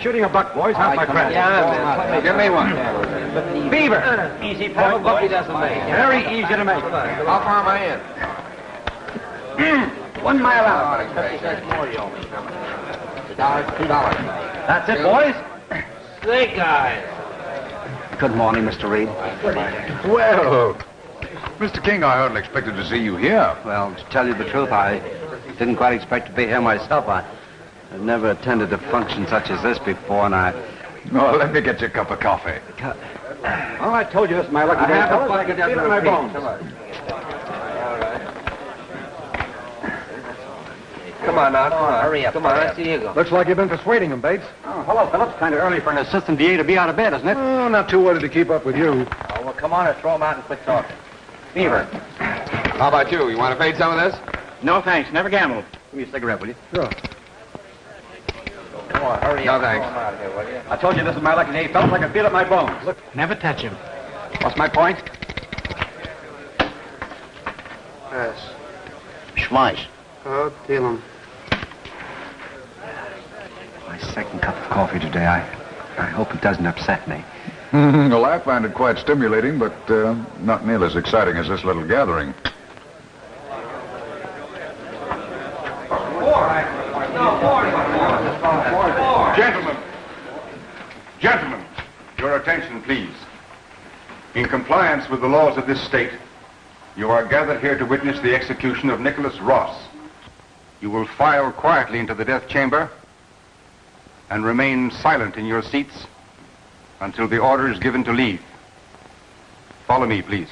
shooting a buck, boys. How's my friend? Yeah, give me one. Beaver. Easy, pal. Bucky doesn't make. Very easy to make. How far am I in? 1 mile out. $2, $2. That's it, boys. Snake eyes. Good morning, Mr. Reed. Well, Mr. King, I hardly expected to see you here. Well, to tell you the truth, I didn't quite expect to be here myself. I've never attended a function such as this before, and Oh, let me get you a cup of coffee. Oh, I told you this is my lucky day, fellas. I can feel it in my bones. Come on now, come on. Hurry up. Come on, I see you go. Looks like you've been persuading him, Bates. Oh, hello, Phillips. Kind of early for an assistant DA to be out of bed, isn't it? Oh, not too worried to keep up with you. Oh, well, come on and throw him out and quit talking. Beaver. How about you? You want to fade some of this? No, thanks. Never gambled. Give me a cigarette, will you? Sure. Come on, hurry No, up. thanks. Throw him out of here, will you? I told you this is my lucky day, fellas. I can feel it in my bones. Look. Never touch him. What's my point? Pass. Schmeiss. Oh, deal him. My second cup of coffee today. I hope it doesn't upset me. Well, I find it quite stimulating, but not nearly as exciting as this little gathering. Gentlemen, your attention, please. In compliance with the laws of this state, you are gathered here to witness the execution of Nicholas Ross. You will file quietly into the death chamber and remain silent in your seats until the order is given to leave. Follow me, please.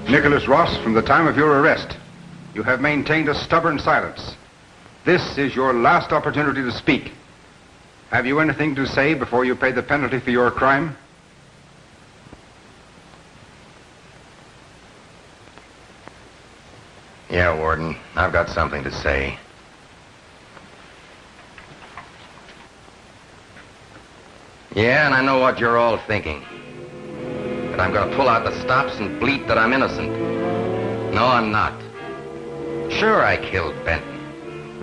Nicholas Ross, from the time of your arrest, you have maintained a stubborn silence. This is your last opportunity to speak. Have you anything to say before you pay the penalty for your crime? Yeah, Warden, I've got something to say. Yeah, and I know what you're all thinking. That I'm gonna pull out the stops and bleat that I'm innocent. No, I'm not. Sure, I killed Benton.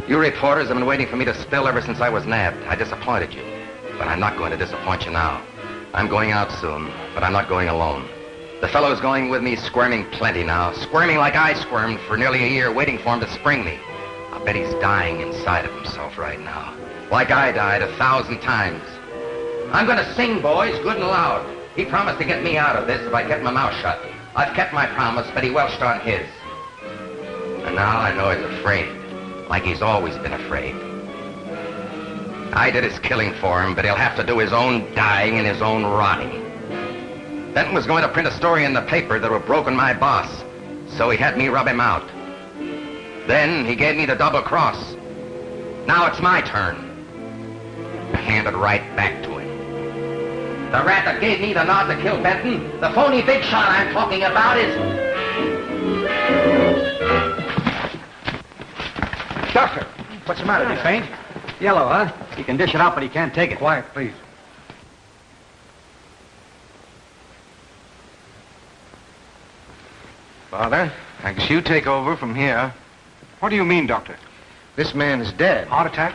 You reporters have been waiting for me to spill ever since I was nabbed. I disappointed you. But I'm not going to disappoint you now. I'm going out soon, but I'm not going alone. The fellow's going with me squirming plenty now. Squirming like I squirmed for nearly a year waiting for him to spring me. I bet he's dying inside of himself right now. Like I died 1,000 times. I'm gonna sing, boys, good and loud. He promised to get me out of this if I kept my mouth shut. I've kept my promise, but he welched on his. And now I know he's afraid. Like he's always been afraid. I did his killing for him, but he'll have to do his own dying and his own rotting. Benton was going to print a story in the paper that would have broken my boss, so he had me rub him out. Then he gave me the double cross. Now it's my turn to hand it right back to him. The rat that gave me the nod to kill Benton, the phony big shot I'm talking about is... Doctor, what's the matter? Did he faint? Yellow, huh? He can dish it out, but he can't take it. Quiet, please. Father, I guess you take over from here. What do you mean, Doctor? This man is dead. Heart attack?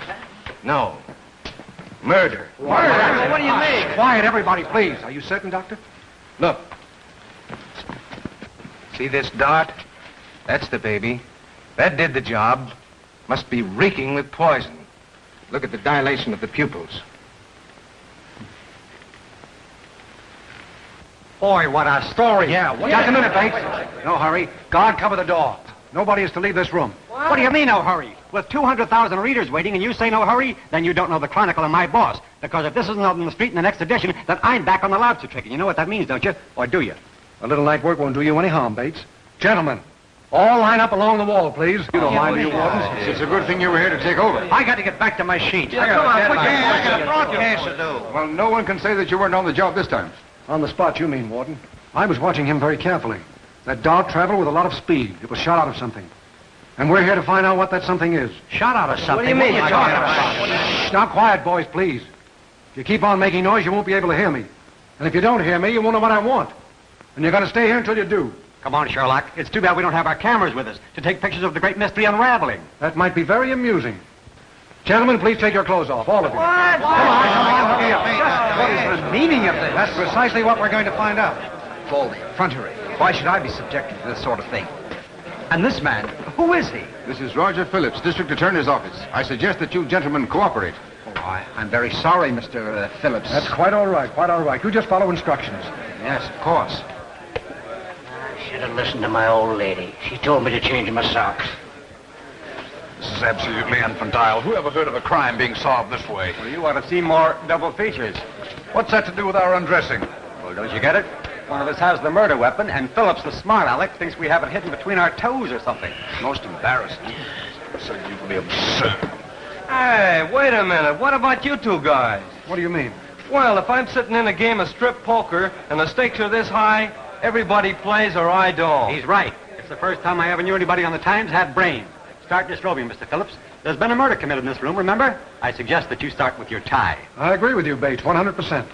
No. Murder. Murder? What do you mean? Quiet, everybody, please. Are you certain, Doctor? Look. See this dart? That's the baby. That did the job. Must be reeking with poison. Look at the dilation of the pupils. Boy, what a story. Yeah, just a minute, Bates. No hurry. Guard, cover the door. Nobody is to leave this room. What do you mean, no hurry? With 200,000 readers waiting and you say no hurry, then you don't know the Chronicle and my boss. Because if this isn't out in the street in the next edition, then I'm back on the lobster trick. And you know what that means, don't you? Or do you? A little night work won't do you any harm, Bates. Gentlemen, all line up along the wall, please. You don't mind, do you, Warden? It's a good thing you were here to take over. I got to get back to my sheet. Come on, put your hands on the broadcast to do. Well, no one can say that you weren't on the job this time. On the spot, you mean, Warden. I was watching him very carefully. That dart traveled with a lot of speed. It was shot out of something. And we're here to find out what that something is. Shot out of something? What do you mean you're talking about? Shh, now quiet, boys, please. If you keep on making noise, you won't be able to hear me. And if you don't hear me, you won't know what I want. And you're going to stay here until you do. Come on, Sherlock. It's too bad we don't have our cameras with us to take pictures of the great mystery unraveling. That might be very amusing. Gentlemen, please take your clothes off, all of you. What? Come on, hurry up. What is the meaning of this? That's precisely what we're going to find out. Fold, effrontery. Why should I be subjected to this sort of thing? And this man, who is he? This is Roger Phillips, District Attorney's Office. I suggest that you gentlemen cooperate. Oh, I'm very sorry, Mr. Phillips. That's quite all right, quite all right. You just follow instructions. Yes, of course. I should have listened to my old lady. She told me to change my socks. This is absolutely infantile. Who ever heard of a crime being solved this way? Well, you ought to see more double features. What's that to do with our undressing? Well, don't you get it? One of us has the murder weapon, and Phillips, the smart aleck, thinks we have it hidden between our toes or something. Most embarrassing. Absolutely absurd. Hey, wait a minute. What about you two guys? What do you mean? Well, if I'm sitting in a game of strip poker and the stakes are this high, everybody plays or I don't. He's right. It's the first time I ever knew anybody on the Times had brains. Start disrobing, Mr. Phillips. There's been a murder committed in this room, remember? I suggest that you start with your tie. I agree with you, Bates, 100%.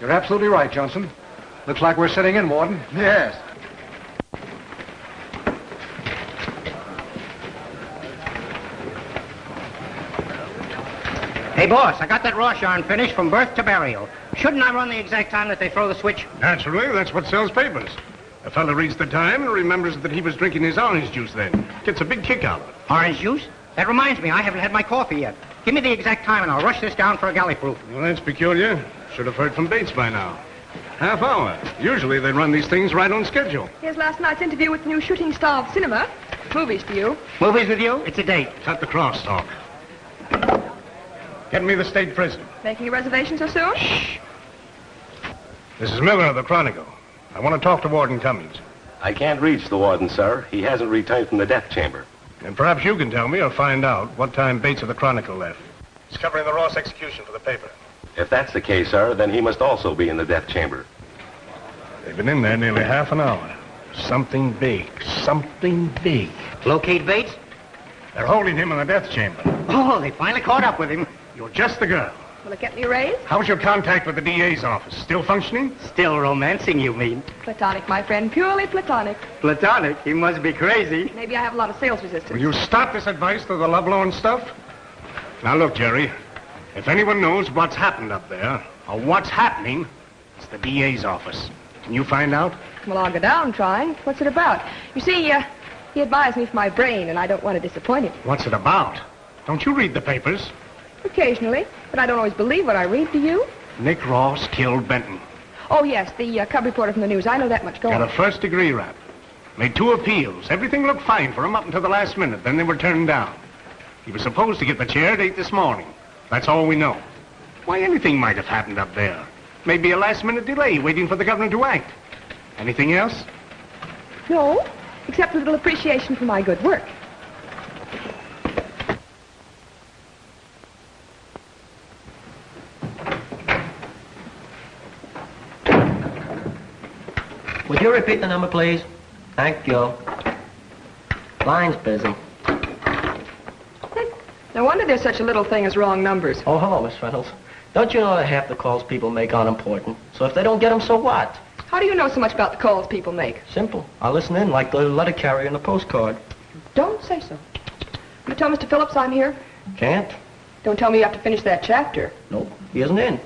You're absolutely right, Johnson. Looks like we're sitting in, Warden. Yes. Hey, boss, I got that raw yarn finished from birth to burial. Shouldn't I run the exact time that they throw the switch? Naturally, that's what sells papers. A fellow reads the time and remembers that he was drinking his orange juice then. Gets a big kick out of it. Orange juice? That reminds me, I haven't had my coffee yet. Give me the exact time and I'll rush this down for a galley proof. Well, that's peculiar. Should have heard from Bates by now. Half hour. Usually they run these things right on schedule. Here's last night's interview with the new shooting star of cinema. Movies for you. Movies with you? It's a date. Cut the crosstalk. Get me the state prison. Making a reservation so soon? Shh. This is Miller of the Chronicle. I want to talk to Warden Cummings. I can't reach the warden, sir. He hasn't returned from the death chamber. And perhaps you can tell me or find out what time Bates of the Chronicle left. He's covering the Ross execution for the paper. If that's the case, sir, then he must also be in the death chamber. They've been in there nearly half an hour. Something big. Something big. Locate Bates? They're holding him in the death chamber. Oh, they finally caught up with him. You're just the girl. Will it get me raised? How's your contact with the DA's office? Still functioning? Still romancing, you mean? Platonic, my friend. Purely platonic. Platonic? He must be crazy. Maybe I have a lot of sales resistance. Will you stop this advice to the lovelorn stuff? Now, look, Jerry. If anyone knows what's happened up there, or what's happening, it's the DA's office. Can you find out? Well, I'll go down trying. What's it about? You see, he advised me for my brain, and I don't want to disappoint him. What's it about? Don't you read the papers? Occasionally, but I don't always believe what I read, do you? Nick Ross killed Benton. Oh, yes, the cub reporter from the news. I know that much. Go Got on. a first-degree rap. Made 2 appeals. Everything looked fine for him up until the last minute. Then they were turned down. He was supposed to get the chair at 8 this morning. That's all we know. Why, anything might have happened up there. Maybe a last-minute delay waiting for the governor to act. Anything else? No, except a little appreciation for my good work. Would you repeat the number, please? Thank you. Line's busy. No wonder there's such a little thing as wrong numbers. Oh, hello, Miss Reynolds. Don't you know that half the calls people make aren't important? So if they don't get them, so what? How do you know so much about the calls people make? Simple. I'll listen in like the letter carrier in a postcard. Don't say so. You tell Mr. Phillips I'm here? Can't? Don't tell me you have to finish that chapter. Nope, he isn't in.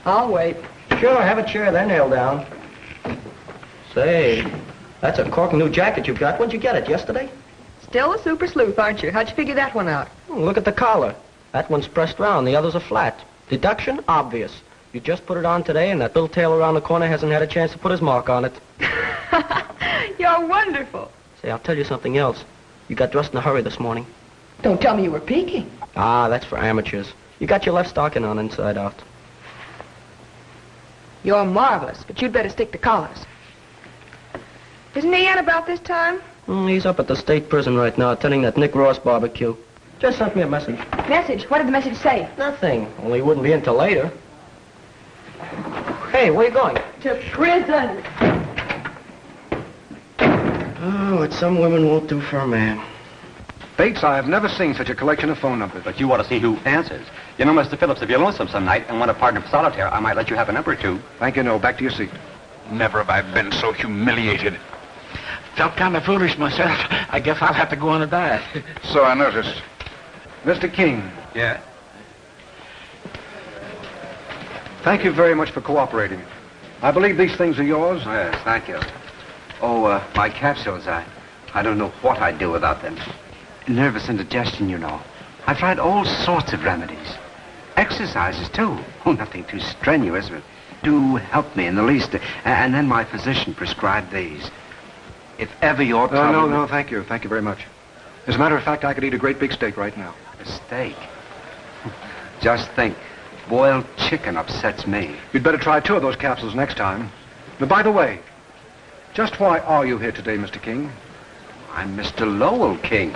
I'll wait. Sure, have a chair, they're nailed down. Say, that's a corking new jacket you've got. When'd you get it, yesterday? Still a super sleuth, aren't you? How'd you figure that one out? Look at the collar. That one's pressed round, the others are flat. Deduction, obvious. You just put it on today, and that little tail around the corner hasn't had a chance to put his mark on it. You're wonderful. Say, I'll tell you something else. You got dressed in a hurry this morning. Don't tell me you were peeking. Ah, that's for amateurs. You got your left stocking on inside out. You're marvelous, but you'd better stick to collars. Isn't he in about this time? He's up at the state prison right now, attending that Nick Ross barbecue. Just sent me a message. Message? What did the message say? Nothing. Only he wouldn't be in till later. Hey, where you going? To prison. Oh, what some women won't do for a man. Bates, I have never seen such a collection of phone numbers. But you ought to see who answers. You know, Mr. Phillips, if you're lonesome some night and want a partner for solitaire, I might let you have a number or two. Thank you, no. Back to your seat. Never have I been so humiliated. Felt kind of foolish myself. I guess I'll have to go on a diet. So I noticed. Mr. King. Yeah? Thank you very much for cooperating. I believe these things are yours. Oh, yes, thank you. Oh, my capsules, I don't know what I'd do without them. Nervous indigestion, you know. I've tried all sorts of remedies. Exercises, too. Oh, nothing too strenuous, but do help me in the least. And then my physician prescribed these. If ever you're troubled... No, thank you. Thank you very much. As a matter of fact, I could eat a great big steak right now. A steak? Just think, boiled chicken upsets me. You'd better try 2 of those capsules next time. Now, by the way, just why are you here today, Mr. King? I'm Mr. Lowell King.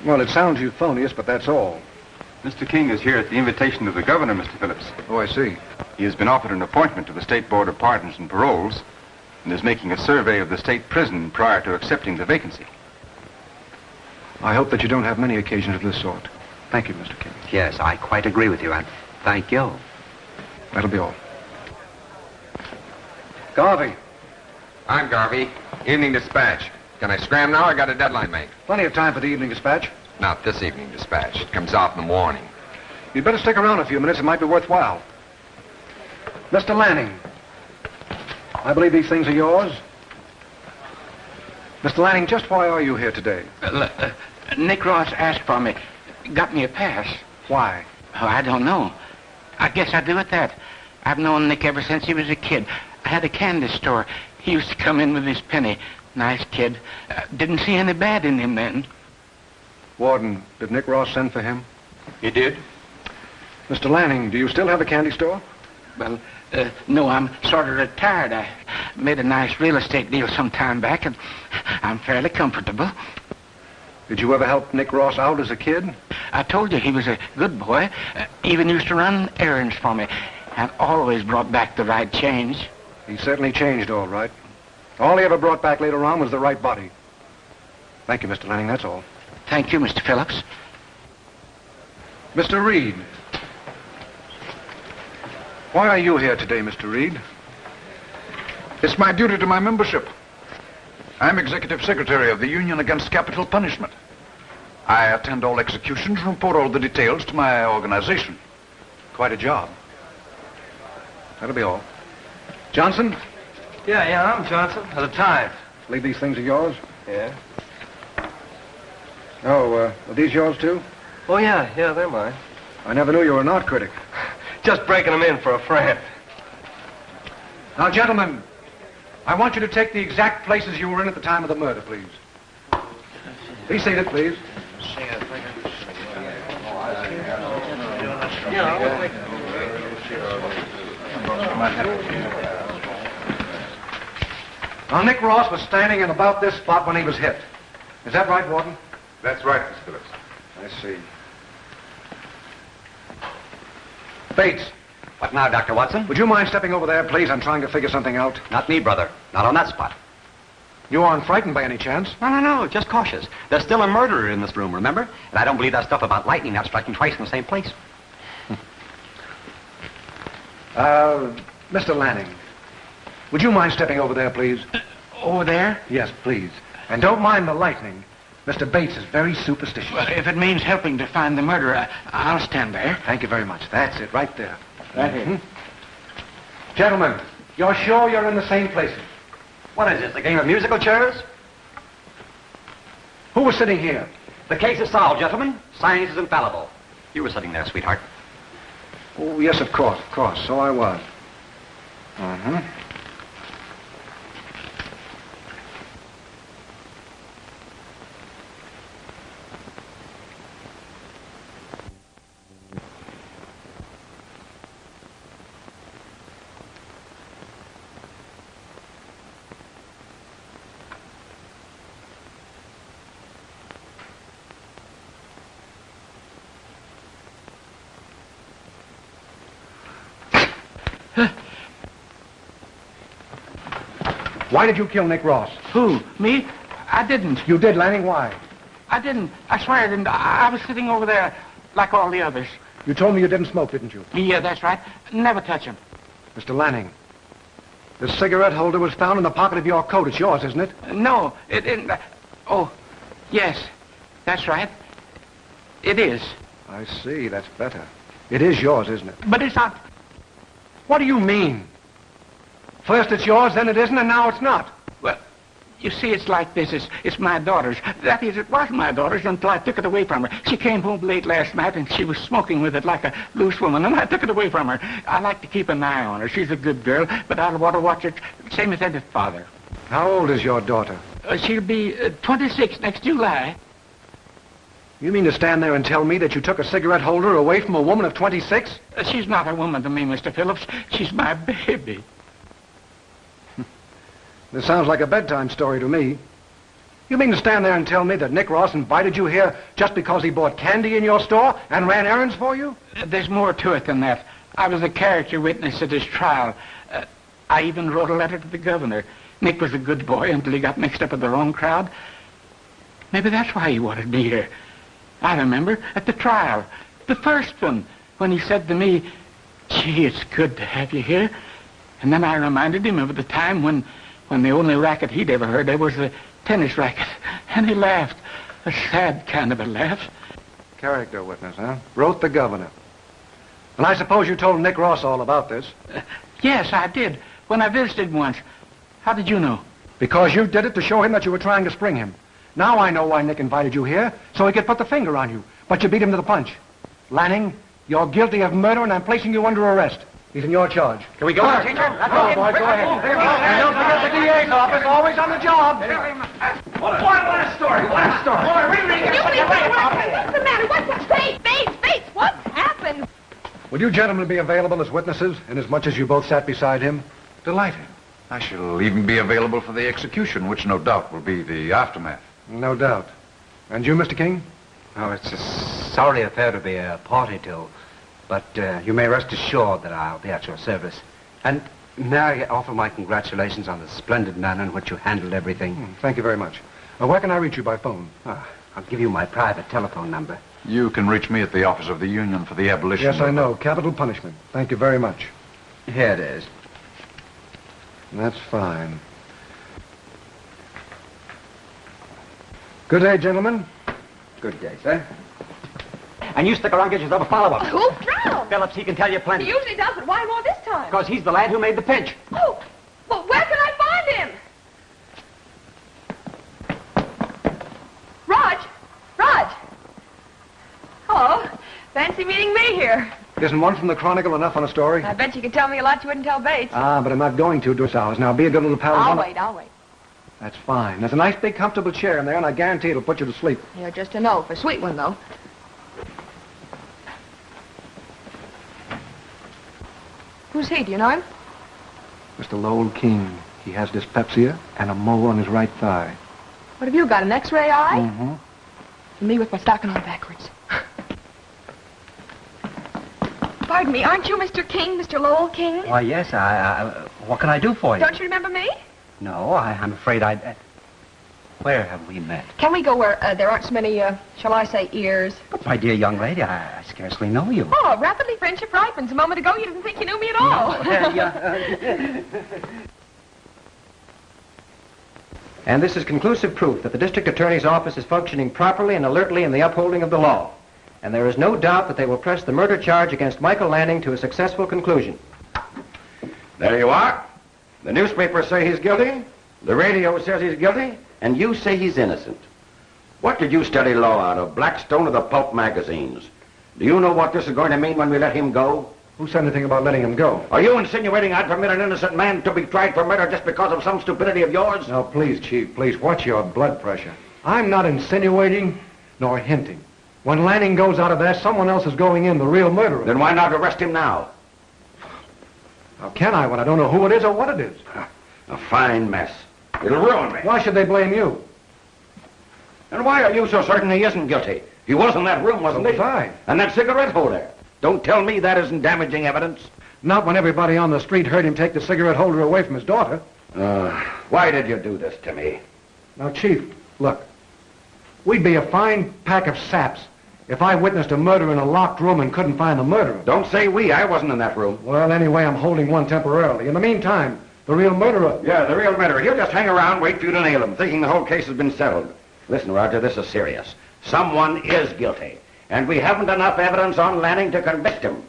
Well, it sounds euphonious, but that's all. Mr. King is here at the invitation of the governor, Mr. Phillips. Oh, I see. He has been offered an appointment to the State Board of Pardons and Paroles and is making a survey of the state prison prior to accepting the vacancy. I hope that you don't have many occasions of this sort. Thank you, Mr. King. Yes, I quite agree with you, and thank you. That'll be all. Garvey. I'm Garvey. Evening Dispatch. Can I scram now? I got a deadline, mate. Plenty of time for the evening dispatch. Not this evening dispatch. It comes out in the morning. You'd better stick around a few minutes. It might be worthwhile. Mr. Lanning. I believe these things are yours. Mr. Lanning, just why are you here today? Nick Ross asked for me. Got me a pass. Why? Oh, I don't know. I guess I'd do it that. I've known Nick ever since he was a kid. I had a candy store. He used to come in with his penny. Nice kid. Didn't see any bad in him then. Warden, did Nick Ross send for him? He did? Mr. Lanning, do you still have a candy store? Well, no, I'm sort of retired. I made a nice real estate deal some time back, and I'm fairly comfortable. Did you ever help Nick Ross out as a kid? I told you he was a good boy. Even used to run errands for me, and always brought back the right change. He certainly changed, all right. All he ever brought back later on was the right body. Thank you, Mr. Lanning, that's all. Thank you, Mr. Phillips. Mr. Reed. Why are you here today, Mr. Reed? It's my duty to my membership. I'm Executive Secretary of the Union Against Capital Punishment. I attend all executions and report all the details to my organization. Quite a job. That'll be all. Johnson? Yeah, I'm Johnson. The Times. Leave these things are yours? Yeah. Oh, are these yours, too? Oh, yeah, they're mine. I never knew you were an art critic. Just breaking them in for a friend. Now, gentlemen, I want you to take the exact places you were in at the time of the murder, please. Be seated, please. Now, Nick Ross was standing in about this spot when he was hit. Is that right, Warden? That's right, Mr. Phillips. I see. Bates. What now, Dr. Watson? Would you mind stepping over there, please? I'm trying to figure something out. Not me, brother. Not on that spot. You aren't frightened by any chance? No. Just cautious. There's still a murderer in this room, remember? And I don't believe that stuff about lightning not striking twice in the same place. Mr. Lanning, would you mind stepping over there, please? Over there? Yes, please. And don't mind the lightning. Mr. Bates is very superstitious. Well, if it means helping to find the murderer, I'll stand there. Thank you very much. That's it, right there. Right here. Gentlemen, you're sure you're in the same places? What is this, a game of musical chairs? Who was sitting here? The case is solved, gentlemen. Science is infallible. You were sitting there, sweetheart. Oh, yes, of course. So I was. Mm-hmm. Why did you kill Nick Ross? Who? Me? I didn't. You did, Lanning. Why? I didn't. I swear I didn't. I was sitting over there like all the others. You told me you didn't smoke, didn't you? Yeah, that's right. Never touch him. Mr. Lanning, this cigarette holder was found in the pocket of your coat. It's yours, isn't it? No, it didn't. Oh, yes. That's right. It is. I see. That's better. It is yours, isn't it? But it's not. What do you mean? First it's yours, then it isn't, and now it's not. Well, you see, it's like this. It's my daughter's. That is, it was my daughter's until I took it away from her. She came home late last night, and she was smoking with it like a loose woman, and I took it away from her. I like to keep an eye on her. She's a good girl, but I want to watch her same as any father. How old is your daughter? She'll be 26 next July. You mean to stand there and tell me that you took a cigarette holder away from a woman of 26? She's not a woman to me, Mr. Phillips. She's my baby. This sounds like a bedtime story to me. You mean to stand there and tell me that Nick Ross invited you here just because he bought candy in your store and ran errands for you? There's more to it than that. I was a character witness at his trial. I even wrote a letter to the governor. Nick was a good boy until he got mixed up with the wrong crowd. Maybe that's why he wanted me here. I remember at the trial, the first one, when he said to me, "Gee, it's good to have you here." And then I reminded him of the time when the only racket he'd ever heard of was the tennis racket. And he laughed. A sad kind of a laugh. Character witness, huh? Wrote the governor. And I suppose you told Nick Ross all about this? Yes, I did. When I visited him once. How did you know? Because you did it to show him that you were trying to spring him. Now I know why Nick invited you here, so he could put the finger on you. But you beat him to the punch. Lanning, you're guilty of murder, and I'm placing you under arrest. He's in your charge. Can we go, teacher? That's all, boys. Go ahead. And don't forget the DA's office, always on the job. What a story. What's the matter? What's Bates? What's happened? Will you gentlemen be available as witnesses, inasmuch as you both sat beside him? Delighted. I shall even be available for the execution, which no doubt will be the aftermath. No doubt. And you, Mr. King? Oh, it's a sorry affair to be a party to, but you may rest assured that I'll be at your service. And may I offer my congratulations on the splendid manner in which you handled everything. Thank you very much. Where can I reach you by phone? I'll give you my private telephone number. You can reach me at the office of the Union for the abolition. Yes, I know. Capital punishment. Thank you very much. Here it is. That's fine. Good day, gentlemen. Good day, sir. And you stick around and get yourself a follow-up. Who's drowned? Phillips, he can tell you He plenty. usually does, but why more this time? Because he's the lad who made the pinch. Oh, well, where can I Fancy meeting me here. Isn't one from the Chronicle enough on a story? I bet you could tell me a lot you wouldn't tell Bates. But I'm not going to do hours. Now, be a good little pal. I'll wait. That's fine. There's a nice big comfortable chair in there, and I guarantee it'll put you to sleep. You're just a no. A sweet one, though. Who's he? Do you know him? Mr. Lowell King. He has dyspepsia and a mole on his right thigh. What have you got, an X-ray eye? Mm-hmm. And me with my stocking on backwards. Pardon me, aren't you Mr. King, Mr. Lowell King? Why, yes, what can I do for you? Don't you remember me? No, I'm afraid I... Where have we met? Can we go where there aren't so many, shall I say, ears? But, my dear young lady, I scarcely know you. Oh, rapidly friendship ripens. A moment ago, you didn't think you knew me at all. No, And this is conclusive proof that the district attorney's office is functioning properly and alertly in the upholding of the law. And there is no doubt that they will press the murder charge against Michael Lanning to a successful conclusion. There you are. The newspapers say he's guilty, the radio says he's guilty, and you say he's innocent. What did you study law out of, Blackstone or the pulp magazines? Do you know what this is going to mean when we let him go? Who said anything about letting him go? Are you insinuating I'd permit an innocent man to be tried for murder just because of some stupidity of yours? Now, please, Chief, please, watch your blood pressure. I'm not insinuating nor hinting. When Lanning goes out of there, someone else is going in, the real murderer. Then why not arrest him now? How can I when I don't know who it is or what it is? A fine mess. It'll ruin me. Why should they blame you? And why are you so certain he isn't guilty? He was in that room, wasn't he? Fine. And that cigarette holder. Don't tell me that isn't damaging evidence. Not when everybody on the street heard him take the cigarette holder away from his daughter. Why did you do this to me? Now, Chief, look. We'd be a fine pack of saps if I witnessed a murder in a locked room and couldn't find the murderer. Don't say we. I wasn't in that room. Well, anyway, I'm holding one temporarily. In the meantime, the real murderer... Yeah, the real murderer. He'll just hang around, wait for you to nail him, thinking the whole case has been settled. Listen, Roger, this is serious. Someone is guilty. And we haven't enough evidence on Lanning to convict him.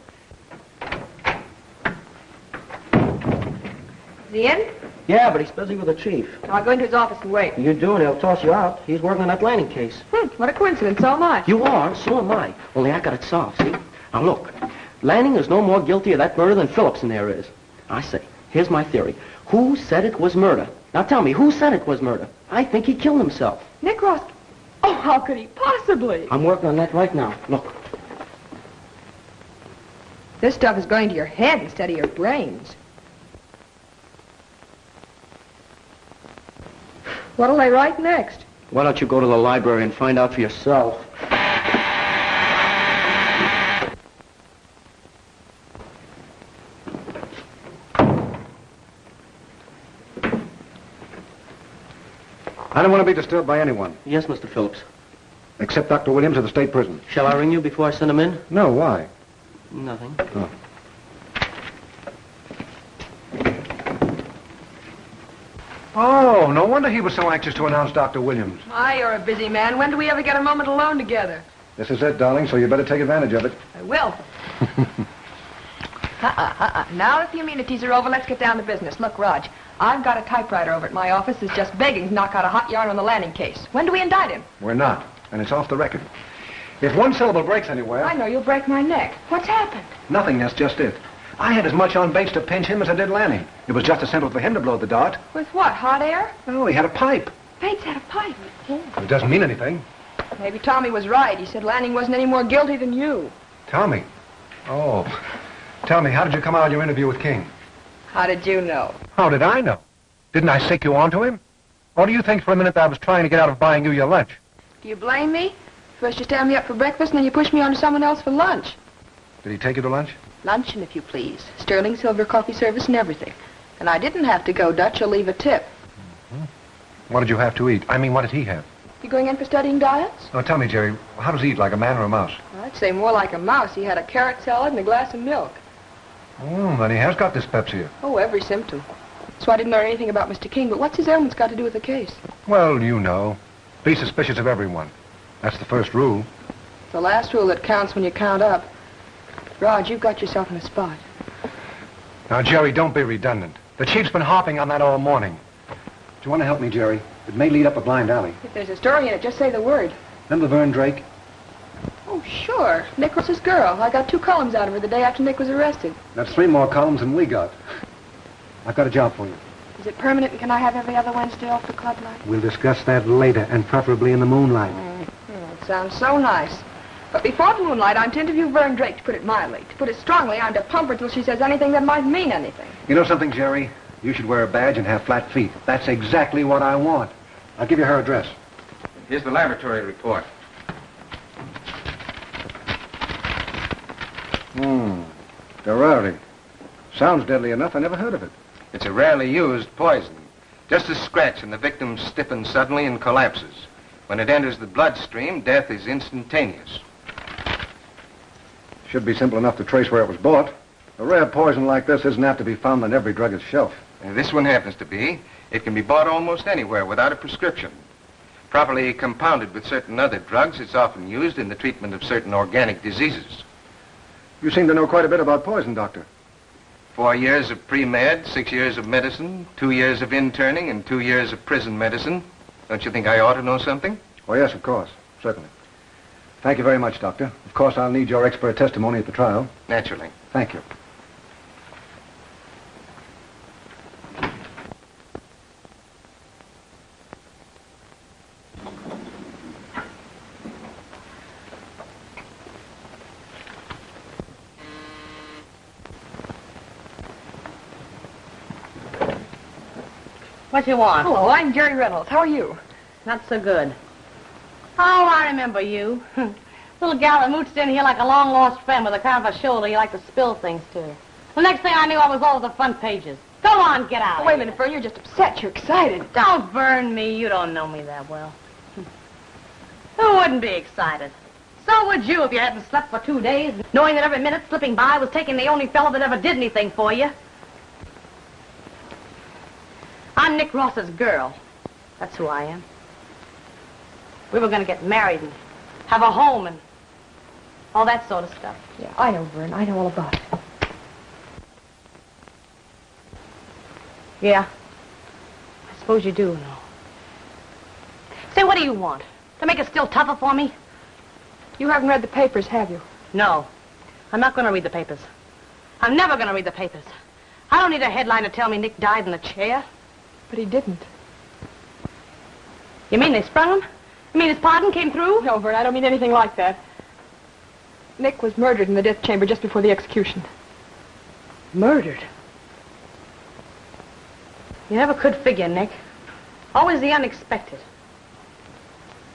Is he in? Yeah, but he's busy with the chief. I'll go into his office and wait. You do, and he'll toss you out. He's working on that Lanning case. What a coincidence, so am I. You are, so am I. Only I got it solved, see? Now, look. Lanning is no more guilty of that murder than Phillips in there is. I say, here's my theory. Who said it was murder? Now, tell me, who said it was murder? I think he killed himself. Nick Ross. Oh, how could he possibly? I'm working on that right now. Look. This stuff is going to your head instead of your brains. What'll they write next? Why don't you go to the library and find out for yourself? I don't want to be disturbed by anyone. Yes, Mr. Phillips. Except Dr. Williams of the state prison. Shall I ring you before I send him in? No, why? Nothing. Oh. Oh, no wonder he was so anxious to announce Dr. Williams. My, you're a busy man. When do we ever get a moment alone together? This is it, darling, so you better take advantage of it. I will. Now the amenities are over, let's get down to business. Look, Raj, I've got a typewriter over at my office that's just begging to knock out a hot yarn on the Lanning case. When do we indict him? We're not, and it's off the record. If one syllable breaks anywhere... I know, you'll break my neck. What's happened? Nothing, that's just it. I had as much on Bates to pinch him as I did Lanning. It was just as simple for him to blow the dart. With what, hot air? Oh, he had a pipe. Bates had a pipe. It doesn't mean anything. Maybe Tommy was right. He said Lanning wasn't any more guilty than you. Tommy? Oh. Tell me, how did you come out of your interview with King? How did you know? How did I know? Didn't I sick you onto him? Or do you think for a minute that I was trying to get out of buying you your lunch? Do you blame me? First you stand me up for breakfast, and then you push me on to someone else for lunch. Did he take you to lunch? Luncheon, if you please. Sterling silver coffee service and everything. And I didn't have to go Dutch or leave a tip. What did you have to eat? I mean, what did he have? You going in for studying diets? Oh, tell me, Jerry, how does he eat, like a man or a mouse? Well, I'd say more like a mouse. He had a carrot salad and a glass of milk. Oh, then he has got dyspepsia. Oh, every symptom. So I didn't learn anything about Mr. King, but what's his ailments got to do with the case? Well, you know. Be suspicious of everyone. That's the first rule. The last rule that counts when you count up. Raj, you've got yourself in a spot. Now, Jerry, don't be redundant. The chief's been harping on that all morning. Do you want to help me, Jerry? It may lead up a blind alley. If there's a story in it, just say the word. Then Laverne Drake. Oh, sure. Nick was his girl. I got 2 columns out of her the day after Nick was arrested. That's 3 more columns than we got. I've got a job for you. Is it permanent, and can I have every other Wednesday off the club night? We'll discuss that later, and preferably in the moonlight. It sounds so nice. But before the moonlight, I'm to interview Vern Drake, to put it mildly. To put it strongly, I'm to pump her till she says anything that might mean anything. You know something, Jerry? You should wear a badge and have flat feet. That's exactly what I want. I'll give you her address. Here's the laboratory report. Ferrari. Sounds deadly enough. I never heard of it. It's a rarely used poison. Just a scratch and the victim stiffens suddenly and collapses. When it enters the bloodstream, death is instantaneous. Should be simple enough to trace where it was bought. A rare poison like this isn't apt to be found on every druggist's shelf. And this one happens to be. It can be bought almost anywhere without a prescription. Properly compounded with certain other drugs, it's often used in the treatment of certain organic diseases. You seem to know quite a bit about poison, Doctor. 4 years of pre-med, 6 years of medicine, 2 years of interning, and 2 years of prison medicine. Don't you think I ought to know something? Oh, yes, of course. Certainly. Thank you very much, Doctor. Of course, I'll need your expert testimony at the trial. Naturally. Thank you. What you want? Hello, I'm Jerry Reynolds. How are you? Not so good. Oh, I remember you. Little gal that mooched in here like a long-lost friend with a kind of a shoulder you like to spill things to. The next thing I knew, I was all over the front pages. Go on, get out. Oh, wait a minute, Vern. You're just upset. You're excited. Don't burn me. You don't know me that well. Who wouldn't be excited? So would you if you hadn't slept for 2 days, knowing that every minute slipping by was taking the only fellow that ever did anything for you. I'm Nick Ross's girl. That's who I am. We were going to get married and have a home and all that sort of stuff. Yeah, I know, Vern. I know all about it. Yeah. I suppose you do know. Say, what do you want? To make it still tougher for me? You haven't read the papers, have you? No. I'm not going to read the papers. I'm never going to read the papers. I don't need a headline to tell me Nick died in the chair. But he didn't. You mean they sprung him? You mean his pardon came through? No, Vern, I don't mean anything like that. Nick was murdered in the death chamber just before the execution. Murdered? You never could figure, Nick. Always the unexpected.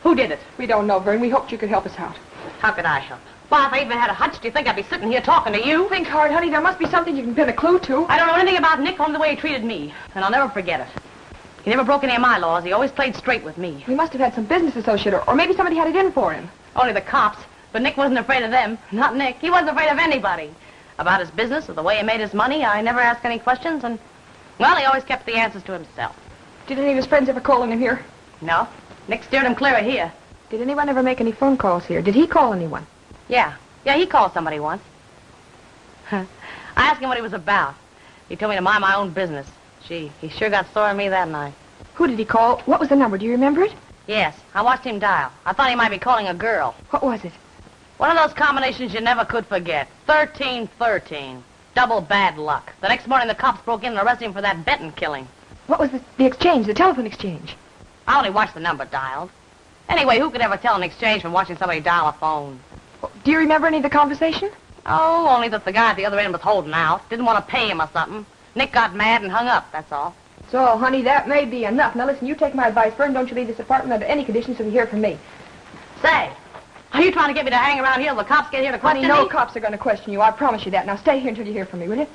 Who did it? We don't know, Vern. We hoped you could help us out. How could I help? Well, if I even had a hunch, do you think I'd be sitting here talking to you? Think hard, honey. There must be something you can pin a clue to. I don't know anything about Nick, only the way he treated me. And I'll never forget it. He never broke any of my laws. He always played straight with me. We must have had some business associate, or maybe somebody had it in for him. Only the cops. But Nick wasn't afraid of them. Not Nick. He wasn't afraid of anybody. About his business or the way he made his money, I never asked any questions, and, well, he always kept the answers to himself. Did any of his friends ever call on him here? No. Nick steered him clear of here. Did anyone ever make any phone calls here? Did he call anyone? Yeah. Yeah, he called somebody once. I asked him what he was about. He told me to mind my own business. Gee, he sure got sore on me that night. Who did he call? What was the number? Do you remember it? Yes, I watched him dial. I thought he might be calling a girl. What was it? One of those combinations you never could forget. 1313. Double bad luck. The next morning the cops broke in and arrested him for that Benton killing. What was the exchange, the telephone exchange? I only watched the number dialed. Anyway, who could ever tell an exchange from watching somebody dial a phone? Do you remember any of the conversation? Oh, only that the guy at the other end was holding out. Didn't want to pay him or something. Nick got mad and hung up, that's all. So, honey, that may be enough. Now, listen, you take my advice, Vern. Don't you leave this apartment under any conditions till you hear from me. Say, are you trying to get me to hang around here till the cops get here to question Honey, no me? cops are going to question you. I promise you that. Now, stay here until you hear from me, will you?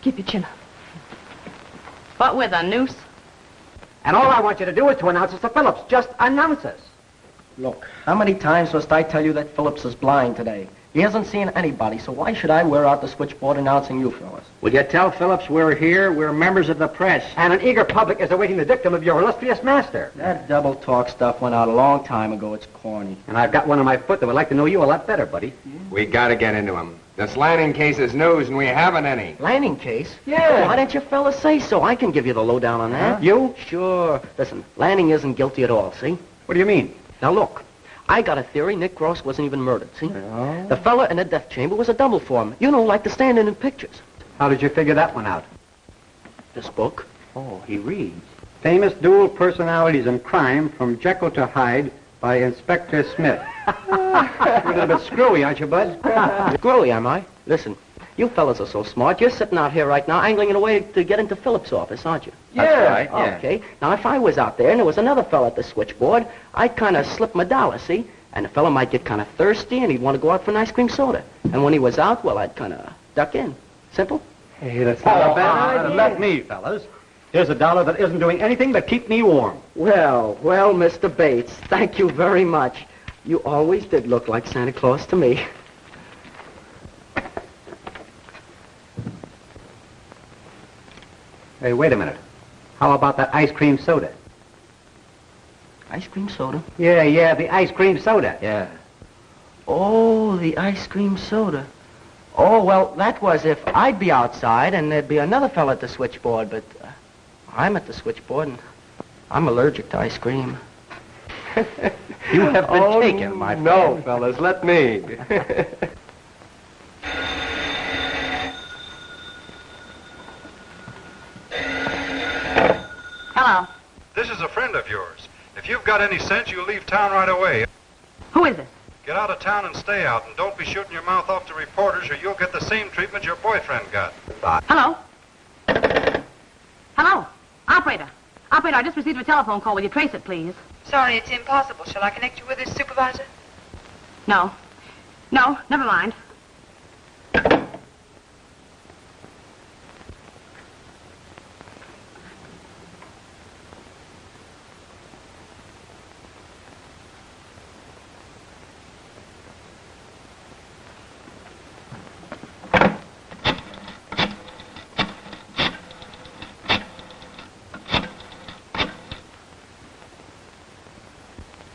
Keep your chin up. What with, a noose? And all I want you to do is to announce us to Phillips. Just announce us. Look, how many times must I tell you that Phillips is blind today? He hasn't seen anybody, so why should I wear out the switchboard announcing you fellas? Will you tell Phillips we're here, we're members of the press, and an eager public is awaiting the dictum of your illustrious master? That double talk stuff went out a long time ago. It's corny. And I've got one on my foot that would like to know you a lot better, buddy. We gotta get into him. This Lanning case is news, and we haven't any. Lanning case? Yeah. Why didn't you fellas say so? I can give you the lowdown on that. You? Sure. Listen, Lanning isn't guilty at all, see? What do you mean? Now, look. I got a theory Nick Ross wasn't even murdered, see? The fella in the death chamber was a double for him. You know, like the stand-in in pictures. How did you figure that one out? This book. Oh, he reads. Famous dual personalities in crime from Jekyll to Hyde by Inspector Smith. You're a little bit screwy, aren't you, Bud? Screwy, am I? Listen, you fellas are so smart. You're sitting out here right now angling in a way to get into Phillips' office, aren't you? That's right, yeah. Okay. Now, if I was out there and there was another fella at the switchboard, I'd kind of slip my dollar, see? And the fella might get kind of thirsty and he'd want to go out for an ice cream soda. And when he was out, well, I'd kind of duck in. Simple? Hey, that's not a bad idea. Let me, fellas. Here's $1 that isn't doing anything but keep me warm. Well, Mr. Bates, thank you very much. You always did look like Santa Claus to me. Hey, wait a minute. How about that ice cream soda? Ice cream soda? Yeah, the ice cream soda. Yeah. Oh, the ice cream soda. Oh, well, that was if I'd be outside and there'd be another fella at the switchboard, but I'm at the switchboard and I'm allergic to ice cream. You have been taken, my friend. No, fellas, let me. Hello. This is a friend of yours. If you've got any sense, you'll leave town right away. Who is it? Get out of town and stay out, and don't be shooting your mouth off to reporters or you'll get the same treatment your boyfriend got. Hello? Hello? Operator. Operator, I just received a telephone call. Will you trace it, please? Sorry, it's impossible. Shall I connect you with his supervisor? No. No, never mind.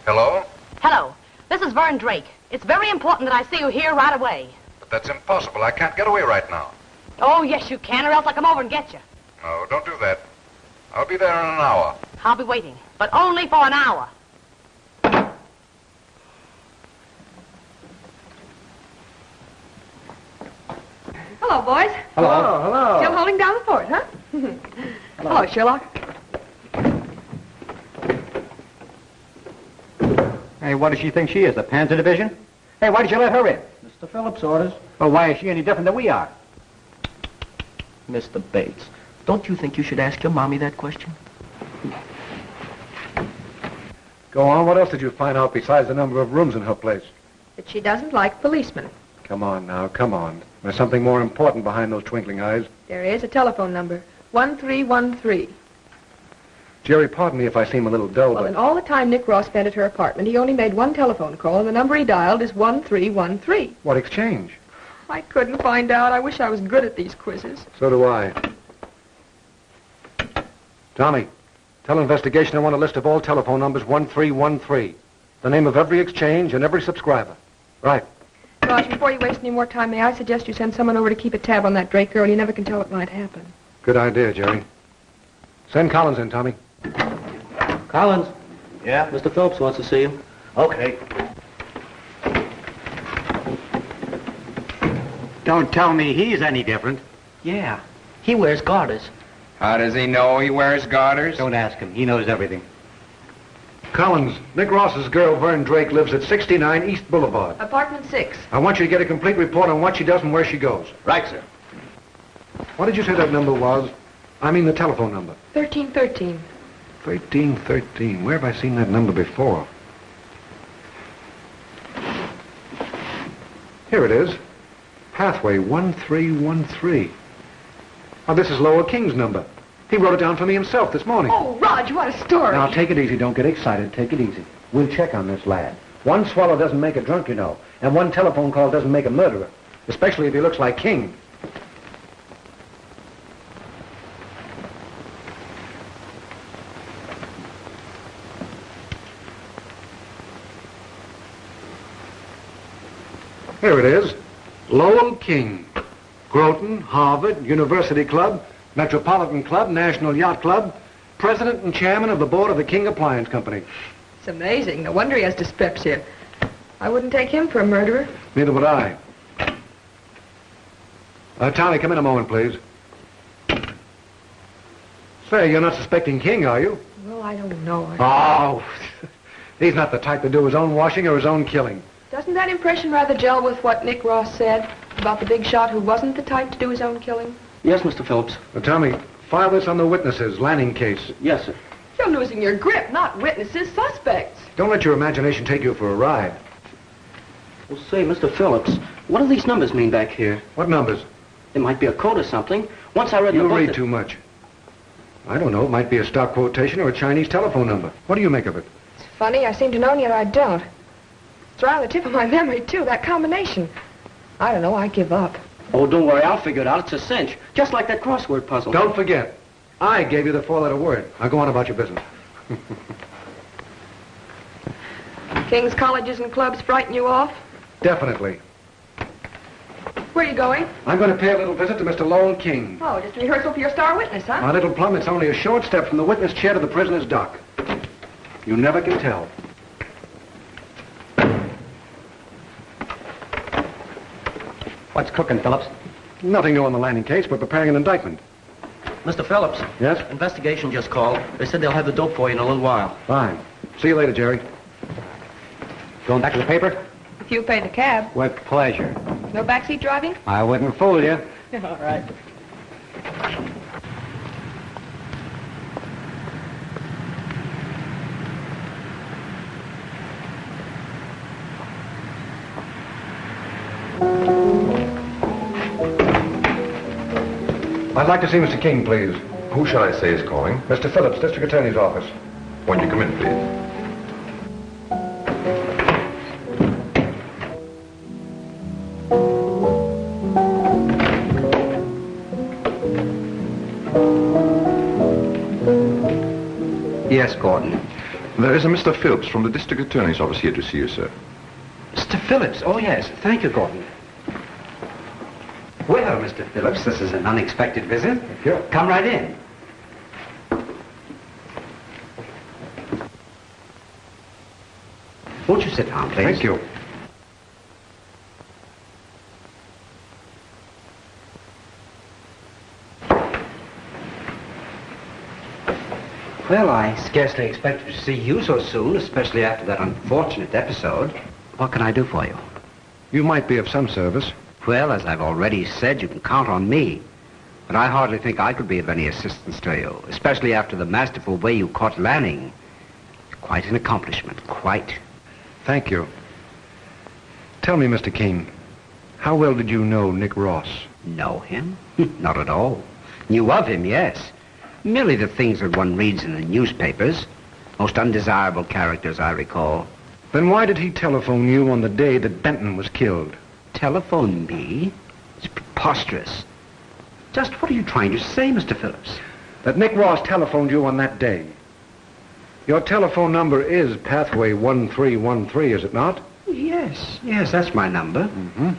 Hello? Hello. This is Vern Drake. It's very important that I see you here right away. But that's impossible. I can't get away right now. Oh, yes, you can, or else I'll come over and get you. No, don't do that. I'll be there in an hour. I'll be waiting, but only for an hour. Hello, boys. Hello. Still holding down the fort, huh? Hello, Sherlock. Hey, what does she think she is, the Panzer Division? Hey, why did you let her in? Mr. Phillips' orders. Well, why is she any different than we are? Mr. Bates, don't you think you should ask your mommy that question? Go on. What else did you find out besides the number of rooms in her place? That she doesn't like policemen. Come on now, come on. There's something more important behind those twinkling eyes. There is a telephone number, 1313. Jerry, pardon me if I seem a little dull, Well, but... in all the time Nick Ross spent at her apartment, he only made one telephone call, and the number he dialed is 1313. What exchange? I couldn't find out. I wish I was good at these quizzes. So do I. Tommy, tell Investigation I want a list of all telephone numbers 1313. The name of every exchange and every subscriber. Right. Raj, before you waste any more time, may I suggest you send someone over to keep a tab on that Drake girl? You never can tell what might happen. Good idea, Jerry. Send Collins in, Tommy. Collins. Yeah? Mr. Phillips wants to see you. Okay. Don't tell me he's any different. Yeah. He wears garters. How does he know he wears garters? Don't ask him. He knows everything. Collins, Nick Ross's girl, Vern Drake, lives at 69 East Boulevard. Apartment 6. I want you to get a complete report on what she does and where she goes. Right, sir. What did you say that number was? I mean the telephone number. 1313. 1313. Where have I seen that number before? Here it is. Pathway 1313. Oh, this is Lower King's number. He wrote it down for me himself this morning. Oh, Raj, what a story. Now, take it easy. Don't get excited. Take it easy. We'll check on this lad. One swallow doesn't make a drunk, you know. And one telephone call doesn't make a murderer. Especially if he looks like King. Here it is. Lowell King. Groton, Harvard, University Club, Metropolitan Club, National Yacht Club, President and Chairman of the Board of the King Appliance Company. It's amazing. No wonder he has dyspepsia. I wouldn't take him for a murderer. Neither would I. Tommy, come in a moment, please. Say, you're not suspecting King, are you? Well, I don't know. Oh, he's not the type to do his own washing or his own killing. Doesn't that impression rather gel with what Nick Ross said about the big shot who wasn't the type to do his own killing? Yes, Mr. Phillips. Tommy, file this on the witnesses, Lanning case. Yes, sir. You're losing your grip, not witnesses, suspects. Don't let your imagination take you for a ride. Well, say, Mr. Phillips, what do these numbers mean back here? What numbers? It might be a code or something. Once I read in the You book read that- too much. I don't know. It might be a stock quotation or a Chinese telephone number. What do you make of it? It's funny, I seem to know, and yet I don't. It's right on the tip of my memory, too, that combination. I don't know, I give up. Oh, don't worry, I'll figure it out. It's a cinch. Just like that crossword puzzle. Don't forget, I gave you the four-letter word. Now go on about your business. King's colleges and clubs frighten you off? Definitely. Where are you going? I'm going to pay a little visit to Mr. Lowell King. Oh, just rehearsal for your star witness, huh? My little plum, it's only a short step from the witness chair to the prisoner's dock. You never can tell. What's cooking, Phillips? Nothing new on the Lanning case. We're preparing an indictment. Mr. Phillips. Yes? Investigation just called. They said they'll have the dope for you in a little while. Fine. See you later, Jerry. Going back to the paper? If you pay the cab. With pleasure. No backseat driving? I wouldn't fool you. All right. I'd like to see Mr. King, please. Who shall I say is calling? Mr. Phillips, District Attorney's office. Won't you come in, please? Yes, Gordon. There is a Mr. Phillips from the District Attorney's office here to see you, sir. Mr. Phillips? Oh, yes. Thank you, Gordon. Well, Mr. Phillips, this is an unexpected visit. Thank you. Come right in. Won't you sit down, please? Thank you. Well, I scarcely expected to see you so soon, especially after that unfortunate episode. What can I do for you? You might be of some service. Well, as I've already said, you can count on me. But I hardly think I could be of any assistance to you, especially after the masterful way you caught Lanning. Quite an accomplishment, quite. Thank you. Tell me, Mr. King, how well did you know Nick Ross? Know him? Not at all. Knew of him, yes. Merely the things that one reads in the newspapers. Most undesirable characters, I recall. Then why did he telephone you on the day that Benton was killed? Telephone me? It's preposterous. Just what are you trying to say, Mr. Phillips? That Nick Ross telephoned you on that day. Your telephone number is Pathway 1313, is it not? Yes, that's my number. Mm-hmm.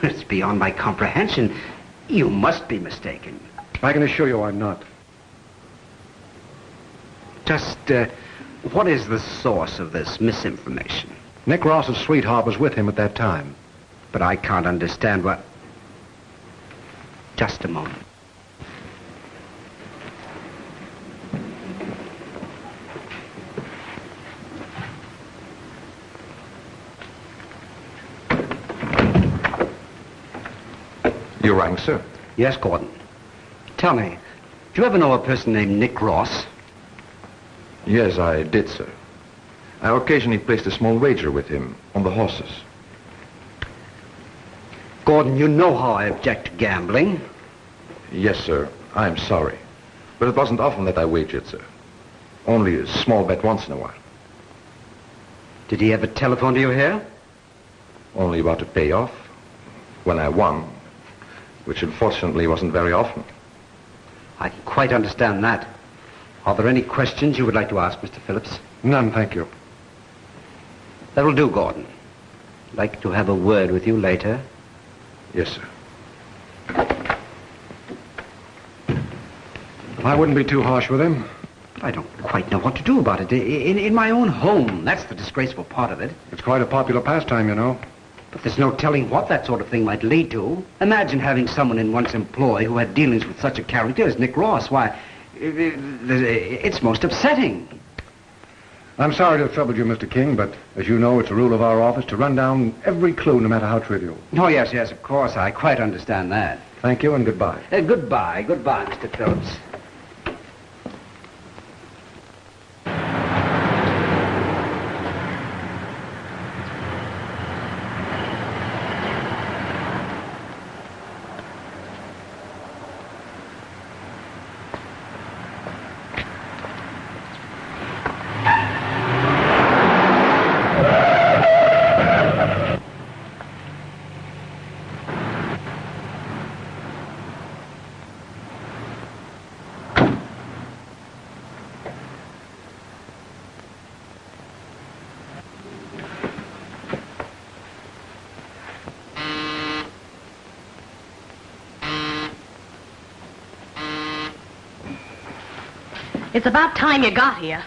It's beyond my comprehension. You must be mistaken. I can assure you I'm not. Just, what is the source of this misinformation? Nick Ross's sweetheart was with him at that time. But I can't understand what... Just a moment. You rang, sir? Yes, Gordon. Tell me, do you ever know a person named Nick Ross? Yes, I did, sir. I occasionally placed a small wager with him on the horses. Gordon, you know how I object to gambling. Yes, sir. I'm sorry. But it wasn't often that I wagered, sir. Only a small bet once in a while. Did he ever telephone to you here? Only about to pay off. When I won. Which unfortunately wasn't very often. I can quite understand that. Are there any questions you would like to ask, Mr. Phillips? None, thank you. That'll do, Gordon. I'd like to have a word with you later. Yes, sir. I wouldn't be too harsh with him. But I don't quite know what to do about it. In my own home, that's the disgraceful part of it. It's quite a popular pastime, you know. But there's no telling what that sort of thing might lead to. Imagine having someone in one's employ who had dealings with such a character as Nick Ross. Why, it's most upsetting. I'm sorry to have troubled you, Mr. King, but as you know, it's a rule of our office to run down every clue, no matter how trivial. Oh, yes, of course. I quite understand that. Thank you and goodbye. Goodbye, Mr. Phillips. It's about time you got here.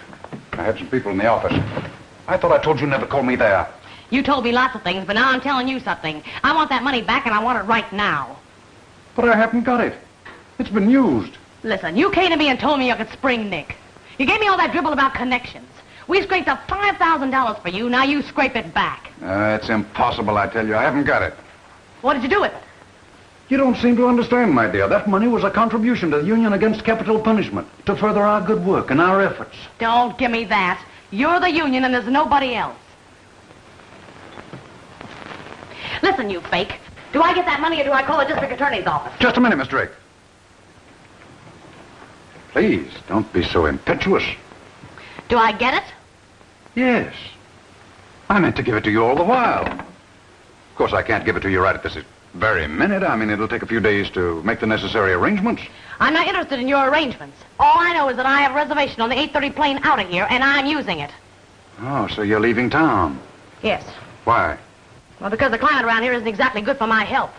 I had some people in the office. I thought I told you never to call me there. You told me lots of things, but now I'm telling you something. I want that money back, and I want it right now. But I haven't got it. It's been used. Listen, you came to me and told me you could spring Nick. You gave me all that dribble about connections. We scraped up $5,000 for you. Now you scrape it back. It's impossible, I tell you. I haven't got it. What did you do with it? You don't seem to understand, my dear. That money was a contribution to the Union Against Capital Punishment to further our good work and our efforts. Don't give me that. You're the union and there's nobody else. Listen, you fake. Do I get that money or do I call the district attorney's office? Just a minute, Miss Drake. Please, don't be so impetuous. Do I get it? Yes. I meant to give it to you all the while. Of course, I can't give it to you right at this very minute. I mean, it'll take a few days to make the necessary arrangements. I'm not interested in your arrangements. All I know is that I have a reservation on the 8:30 plane out of here, and I'm using it. Oh, so you're leaving town? Yes. Why? Well, because the climate around here isn't exactly good for my health.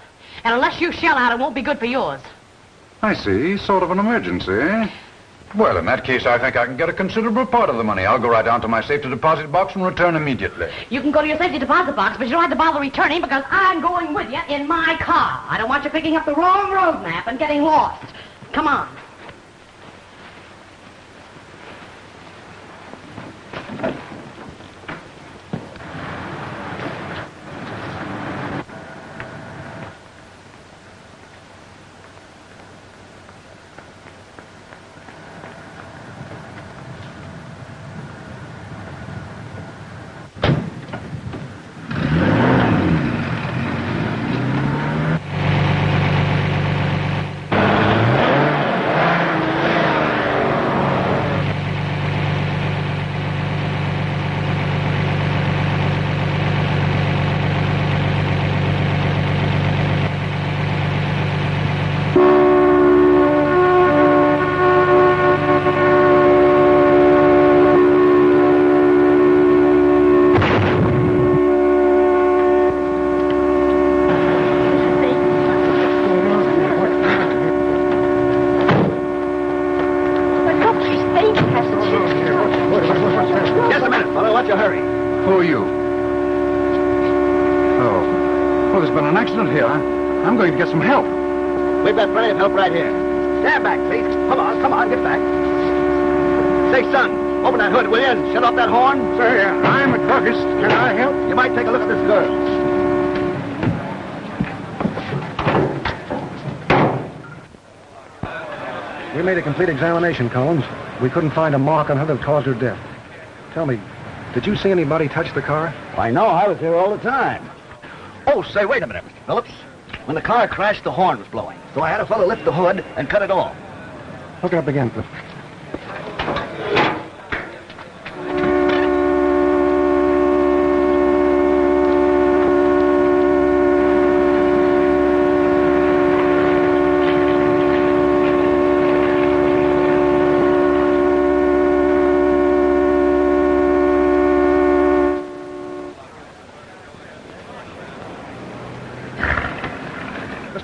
And unless you shell out, it won't be good for yours. I see. Sort of an emergency. Well, in that case, I think I can get a considerable part of the money. I'll go right down to my safety deposit box and return immediately. You can go to your safety deposit box, but you don't have to bother returning because I'm going with you in my car. I don't want you picking up the wrong road map and getting lost. Come on. Some help. We've got plenty of help right here. Stand back, please. Come on, get back. Say, son, open that hood, will you, and shut off that horn? Sir, I'm a druggist. Can I help? You might take a look at this girl. We made a complete examination, Collins. We couldn't find a mark on her that caused her death. Tell me, did you see anybody touch the car? I know. I was here all the time. Oh, say, wait a minute, Mr. Phillips. When the car crashed, the horn was blowing. So I had a fellow lift the hood and cut it off. Hook it up again, Cliff.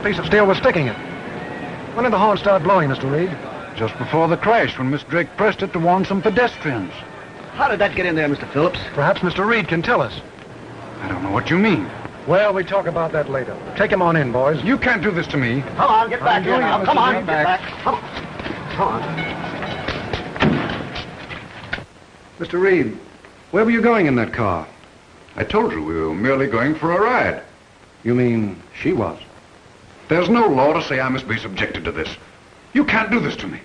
Piece of steel was sticking it. When did the horn start blowing, Mr. Reed? Just before the crash, when Miss Drake pressed it to warn some pedestrians. How did that get in there, Mr. Phillips? Perhaps Mr. Reed can tell us. I don't know what you mean. Well, we talk about that later. Take him on in, boys. You can't do this to me. Come on, get back here now. Come on, get back. Come on. Come on. Mr. Reed, where were you going in that car? I told you we were merely going for a ride. You mean she was? There's no law to say I must be subjected to this. You can't do this to me.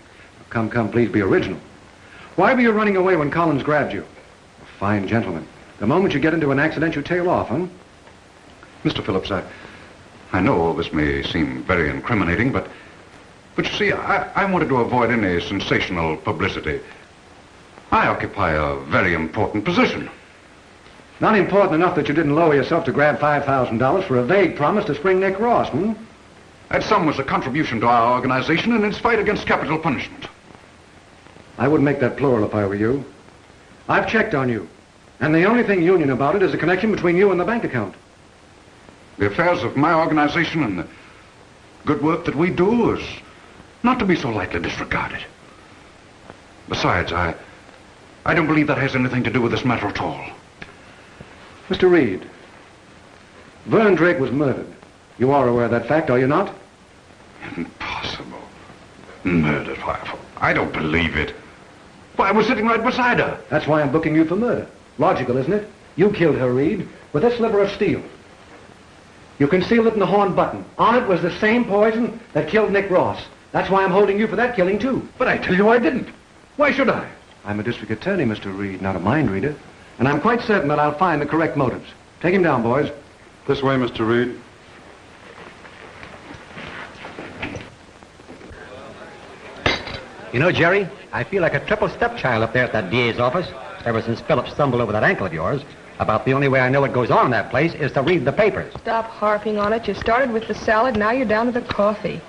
Come, please be original. Why were you running away when Collins grabbed you? A fine gentleman. The moment you get into an accident, you tail off, huh? Mr. Phillips, I know all this may seem very incriminating, but you see, I wanted to avoid any sensational publicity. I occupy a very important position. Not important enough that you didn't lower yourself to grab $5,000 for a vague promise to spring Nick Ross, hmm? That sum was a contribution to our organization in its fight against capital punishment. I wouldn't make that plural if I were you. I've checked on you, and the only thing union about it is a connection between you and the bank account. The affairs of my organization and the good work that we do is not to be so lightly disregarded. Besides, I don't believe that has anything to do with this matter at all. Mr. Reed, Vern Drake was murdered. You are aware of that fact, are you not? Impossible. Murdered? Why, I don't believe it. Why, I was sitting right beside her. That's why I'm booking you for murder. Logical, isn't it? You killed her, Reed, with this sliver of steel. You concealed it in the horn button. On it was the same poison that killed Nick Ross. That's why I'm holding you for that killing, too. But I tell you I didn't. Why should I? I'm a district attorney, Mr. Reed, not a mind reader. And I'm quite certain that I'll find the correct motives. Take him down, boys. This way, Mr. Reed. You know, Jerry, I feel like a triple stepchild up there at that DA's office. Ever since Phillips stumbled over that ankle of yours. About the only way I know what goes on in that place is to read the papers. Stop harping on it. You started with the salad, now you're down to the coffee.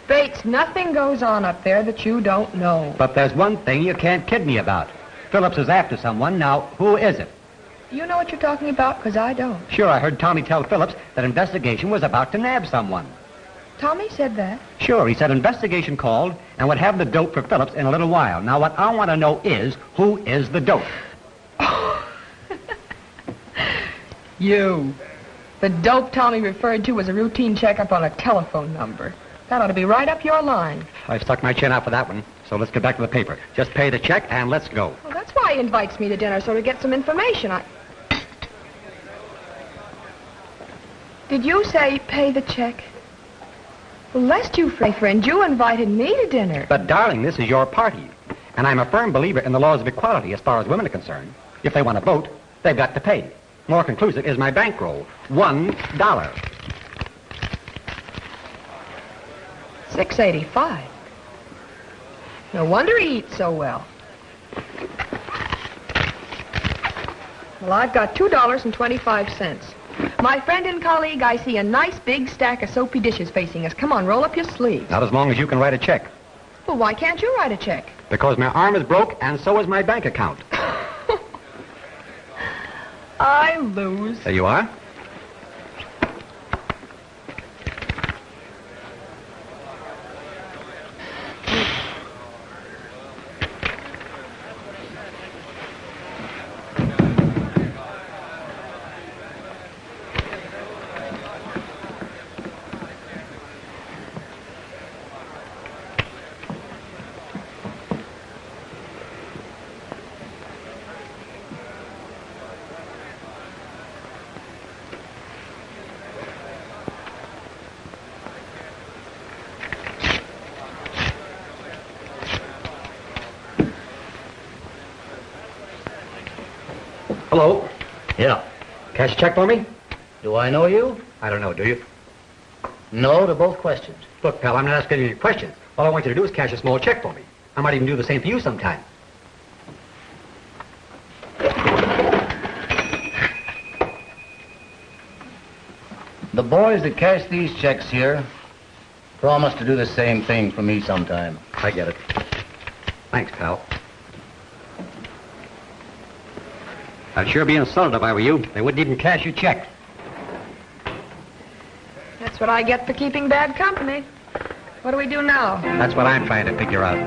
Bates, nothing goes on up there that you don't know. But there's one thing you can't kid me about. Phillips is after someone. Now, who is it? You know what you're talking about? Because I don't. Sure, I heard Tommy tell Phillips that Investigation was about to nab someone. Tommy said that? Sure, he said Investigation called and would have the dope for Phillips in a little while. Now, what I want to know is, who is the dope? You. The dope Tommy referred to was a routine checkup on a telephone number. That ought to be right up your line. I stuck my chin out for that one, so let's get back to the paper. Just pay the check and let's go. Well, that's why he invites me to dinner, so to get some information. Did you say pay the check? Well, lest you, friend, you invited me to dinner. But, darling, this is your party. And I'm a firm believer in the laws of equality as far as women are concerned. If they want to vote, they've got to pay. More conclusive is my bankroll. $1. $6.85. No wonder he eats so well. Well, I've got $2.25. My friend and colleague, I see a nice big stack of soapy dishes facing us. Come on, roll up your sleeves. Not as long as you can write a check. Well, why can't you write a check? Because my arm is broke, and so is my bank account. I lose. There you are. Hello? Yeah. Cash a check for me? Do I know you? I don't know, do you? No to both questions. Look, pal, I'm not asking you any questions. All I want you to do is cash a small check for me. I might even do the same for you sometime. The boys that cash these checks here promise to do the same thing for me sometime. I get it. Thanks, pal. I'd sure be insulted if I were you. They wouldn't even cash your check. That's what I get for keeping bad company. What do we do now? That's what I'm trying to figure out.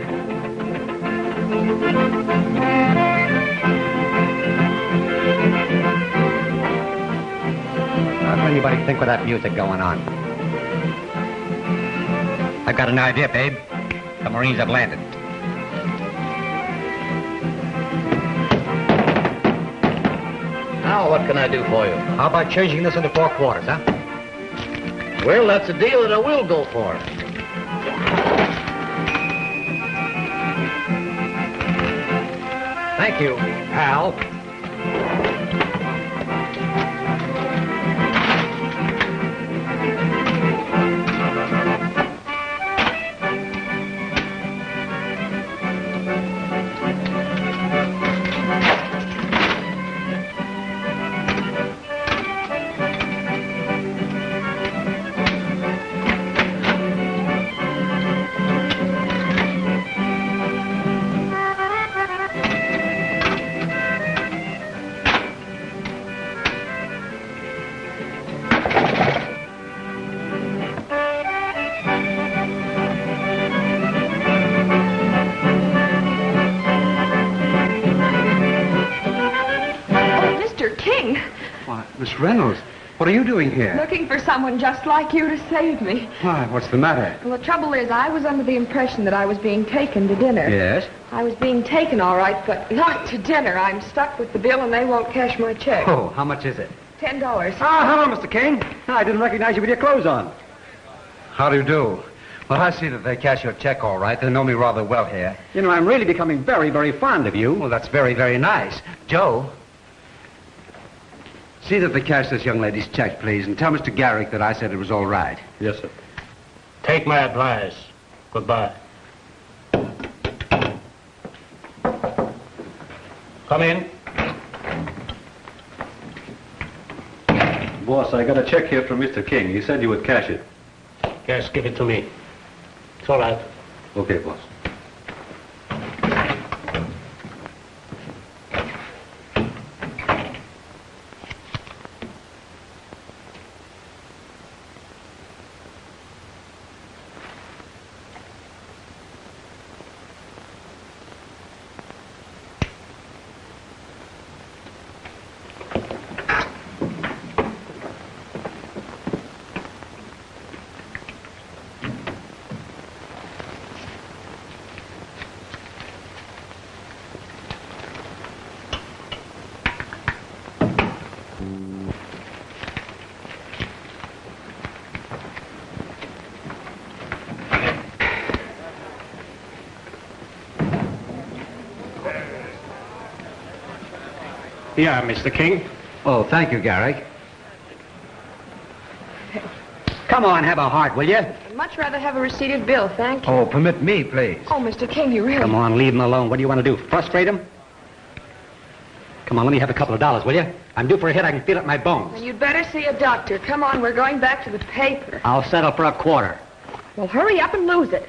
How does anybody think with that music going on? I've got an idea, babe. The Marines have landed. Now, what can I do for you? How about changing this into 4 quarters, huh? Well, that's a deal that I will go for. Thank you, pal. Miss Reynolds, what are you doing here? Looking for someone just like you to save me. Why, what's the matter? Well, the trouble is, I was under the impression that I was being taken to dinner. Yes? I was being taken, all right, but not to dinner. I'm stuck with the bill, and they won't cash my check. Oh, how much is it? $10. Hello, Mr. King. I didn't recognize you with your clothes on. How do you do? Well, I see that they cash your check all right. They know me rather well here. You know, I'm really becoming very, very fond of you. Well, that's very, very nice. Joe, see that they cash this young lady's check, please, and tell Mr. Garrick that I said it was all right. Yes, sir. Take my advice. Goodbye. Come in. Boss, I got a check here from Mr. King. He said you would cash it. Yes, give it to me. It's all right. Okay, boss. Yeah, Mr. King. Oh, thank you, Garrick. Come on, have a heart, will you? I'd much rather have a receipted bill, thank you. Oh, permit me, please. Oh, Mr. King, you really... Come on, leave him alone. What do you want to do, frustrate him? Come on, let me have a couple of dollars, will you? I'm due for a hit. I can feel it in my bones. Well, you'd better see a doctor. Come on, we're going back to the paper. I'll settle for a quarter. Well, hurry up and lose it.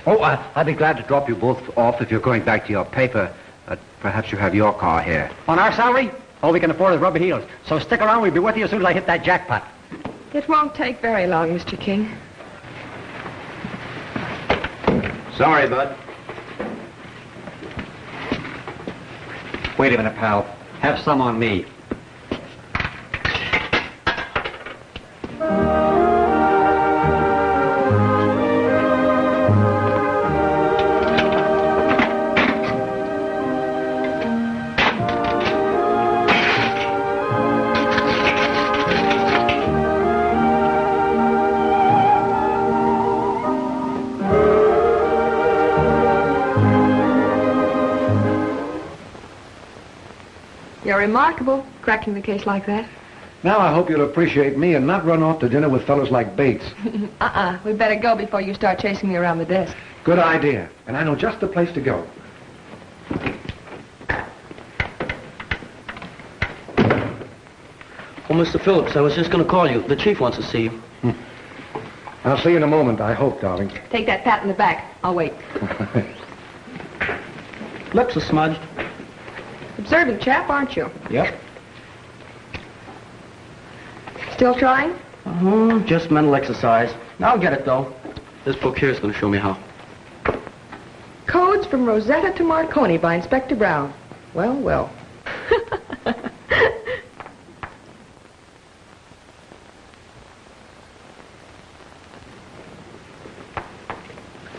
Oh, I'd be glad to drop you both off if you're going back to your paper. Perhaps you have your car here. On our salary, all we can afford is rubber heels. So stick around. We'll be with you as soon as I hit that jackpot. It won't take very long, Mr. King. Sorry, Bud. Wait a minute, pal. Have some on me. You're remarkable, cracking the case like that. Now I hope you'll appreciate me and not run off to dinner with fellows like Bates. We'd better go before you start chasing me around the desk. Good idea. And I know just the place to go. Oh, Mr. Phillips, I was just going to call you. The chief wants to see you. I'll see you in a moment, I hope, darling. Take that pat in the back. I'll wait. Lips are smudged. Observant chap, aren't you? Yep. Still trying? Just mental exercise. I'll get it, though. This book here is going to show me how. Codes from Rosetta to Marconi by Inspector Brown. Well, well.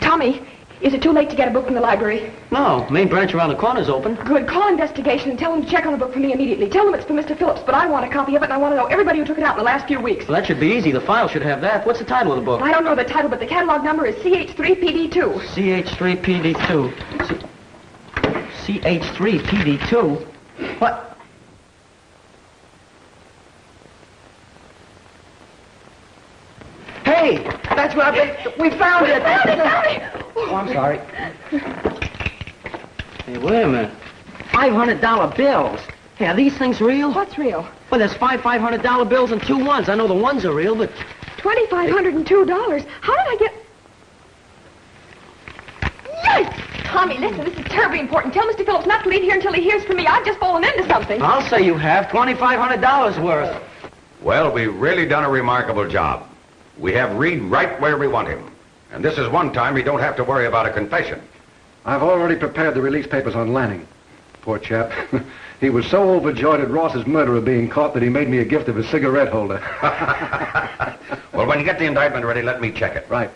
Tommy, is it too late to get a book from the library? No, main branch around the corner's open. Good. Call Investigation and tell them to check on the book for me immediately. Tell them it's for Mr. Phillips, but I want a copy of it, and I want to know everybody who took it out in the last few weeks. Well, that should be easy. The file should have that. What's the title of the book? I don't know the title, but the catalog number is CH3PD2. CH3PD2. CH3PD2? What? Hey, that's what I've been... We found it! Tommy! Oh, I'm sorry. Hey, wait a minute. $500 bills. Hey, are these things real? What's real? Well, there's five $500 bills and 2 ones. I know the ones are real, but... $2,502. How did I get... Yes! Tommy, listen, this is terribly important. Tell Mr. Phillips not to leave here until he hears from me. I've just fallen into something. I'll say you have. $2,500 worth. Well, we've really done a remarkable job. We have Reed right where we want him. And this is one time he don't have to worry about a confession. I've already prepared the release papers on Lanning. Poor chap. He was so overjoyed at Ross's murderer being caught that he made me a gift of his cigarette holder. Well, when you get the indictment ready, let me check it. Right.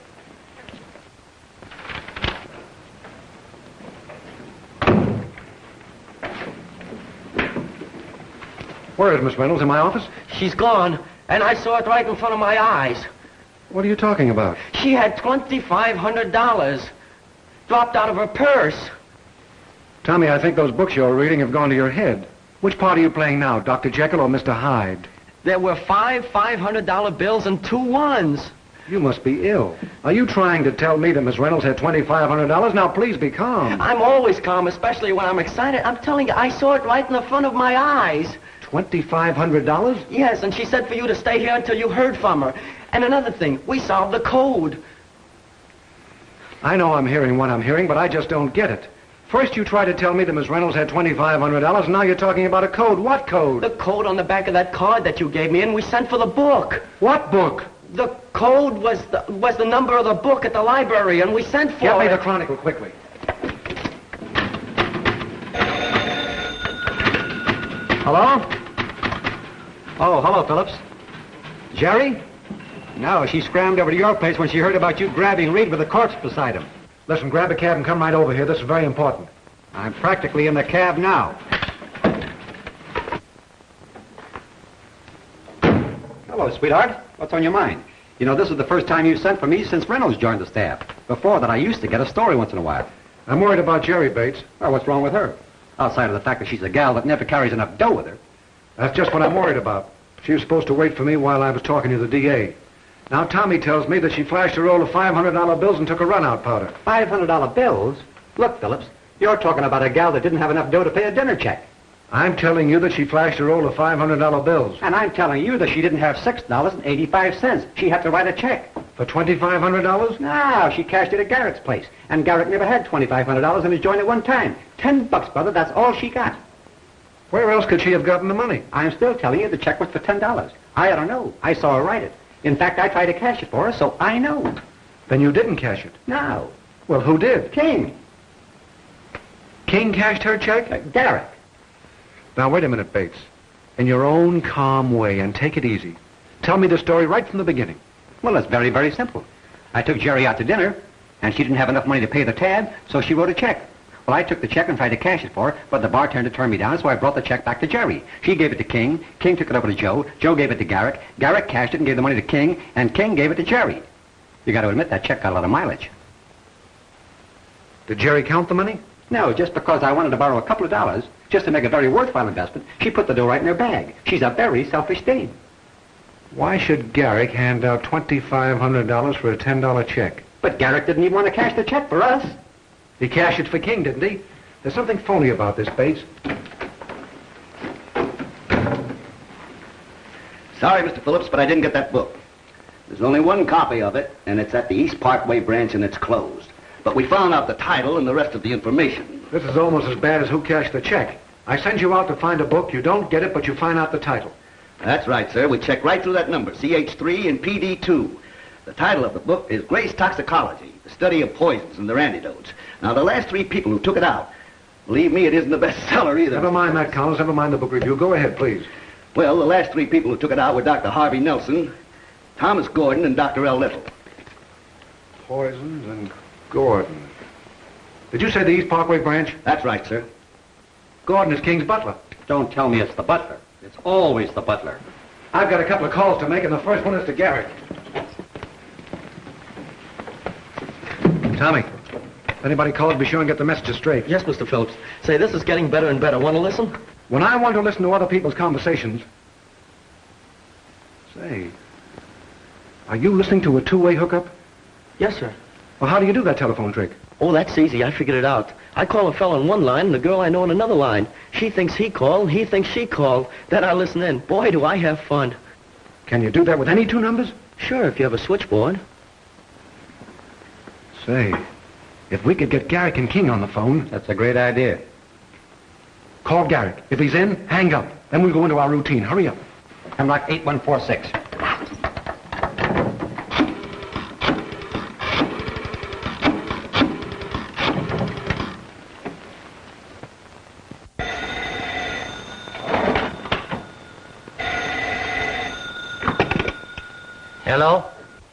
Where is Miss Reynolds? In my office? She's gone, and I saw it right in front of my eyes. What are you talking about? She had $2,500 dropped out of her purse. Tommy, I think those books you're reading have gone to your head. Which part are you playing now, Dr. Jekyll or Mr. Hyde? There were five $500 bills and 2 ones. You must be ill. Are you trying to tell me that Miss Reynolds had $2,500? Now, please be calm. I'm always calm, especially when I'm excited. I'm telling you, I saw it right in the front of my eyes. $2,500? Yes, and she said for you to stay here until you heard from her. And another thing, we solved the code. I know I'm hearing what I'm hearing, but I just don't get it. First you tried to tell me that Miss Reynolds had $2,500, and now you're talking about a code. What code? The code on the back of that card that you gave me, and we sent for the book. What book? The code was the number of the book at the library, and we sent for it. Get me the Chronicle, quickly. Hello? Oh, hello, Phillips. Jerry? No, she scrammed over to your place when she heard about you grabbing Reed with a corpse beside him. Listen, grab a cab and come right over here. This is very important. I'm practically in the cab now. Hello, sweetheart. What's on your mind? You know, this is the first time you've sent for me since Reynolds joined the staff. Before that, I used to get a story once in a while. I'm worried about Jerry, Bates. Well, what's wrong with her? Outside of the fact that she's a gal that never carries enough dough with her. That's just what I'm worried about. She was supposed to wait for me while I was talking to the DA. Now, Tommy tells me that she flashed a roll of $500 bills and took a run-out powder. $500 bills? Look, Phillips, you're talking about a gal that didn't have enough dough to pay a dinner check. I'm telling you that she flashed a roll of $500 bills. And I'm telling you that she didn't have $6.85. She had to write a check. For $2,500? No, she cashed it at Garrett's place. And Garrett never had $2,500 in his joint at one time. $10, brother, that's all she got. Where else could she have gotten the money? I'm still telling you the check was for $10. I don't know. I saw her write it. In fact, I tried to cash it for her, so I know. Then you didn't cash it? No. Well, who did? King. King cashed her check? Garrett. Now, wait a minute, Bates. In your own calm way, and take it easy. Tell me the story right from the beginning. Well, it's very, very simple. I took Jerry out to dinner, and she didn't have enough money to pay the tab, so she wrote a check. Well, I took the check and tried to cash it for her, but the bartender turned me down, so I brought the check back to Jerry. She gave it to King. King took it over to Joe. Joe gave it to Garrett. Garrett cashed it and gave the money to King, and King gave it to Jerry. You got to admit that check got a lot of mileage. Did Jerry count the money? No, just because I wanted to borrow a couple of dollars, just to make a very worthwhile investment, she put the dough right in her bag. She's a very selfish dame. Why should Garrick hand out $2,500 for a $10 check? But Garrett didn't even want to cash the check for us. He cashed it for King, didn't he? There's something phony about this, Bates. Sorry, Mr. Phillips, but I didn't get that book. There's only one copy of it, and it's at the East Parkway branch, and it's closed. But we found out the title and the rest of the information. This is almost as bad as who cashed the check. I send you out to find a book, you don't get it, but you find out the title. That's right, sir. We checked right through that number, CH3 and PD2. The title of the book is Grace Toxicology, the study of poisons and their antidotes. Now, the last 3 people who took it out, believe me, it isn't the bestseller either. Never mind that, Collins. Never mind the book review. Go ahead, please. Well, the last 3 people who took it out were Dr. Harvey Nelson, Thomas Gordon, and Dr. L. Little. Poisons and Gordon. Did you say the East Parkway branch? That's right, sir. Gordon is King's butler. Don't tell me it's the butler. It's always the butler. I've got a couple of calls to make, and the first one is to Garrick. Tommy, if anybody calls, be sure and get the messages straight. Yes, Mr. Phillips. Say, this is getting better and better. Want to listen? When I want to listen to other people's conversations... Say, are you listening to a two-way hookup? Yes, sir. Well, how do you do that telephone trick? Oh, that's easy. I figured it out. I call a fellow on one line and the girl I know on another line. She thinks he called, he thinks she called. Then I listen in. Boy, do I have fun. Can you do that with any 2 numbers? Sure, if you have a switchboard. Say, if we could get Garrick and King on the phone... That's a great idea. Call Garrick. If he's in, hang up. Then we'll go into our routine. Hurry up. Hemlock 8146. Hello?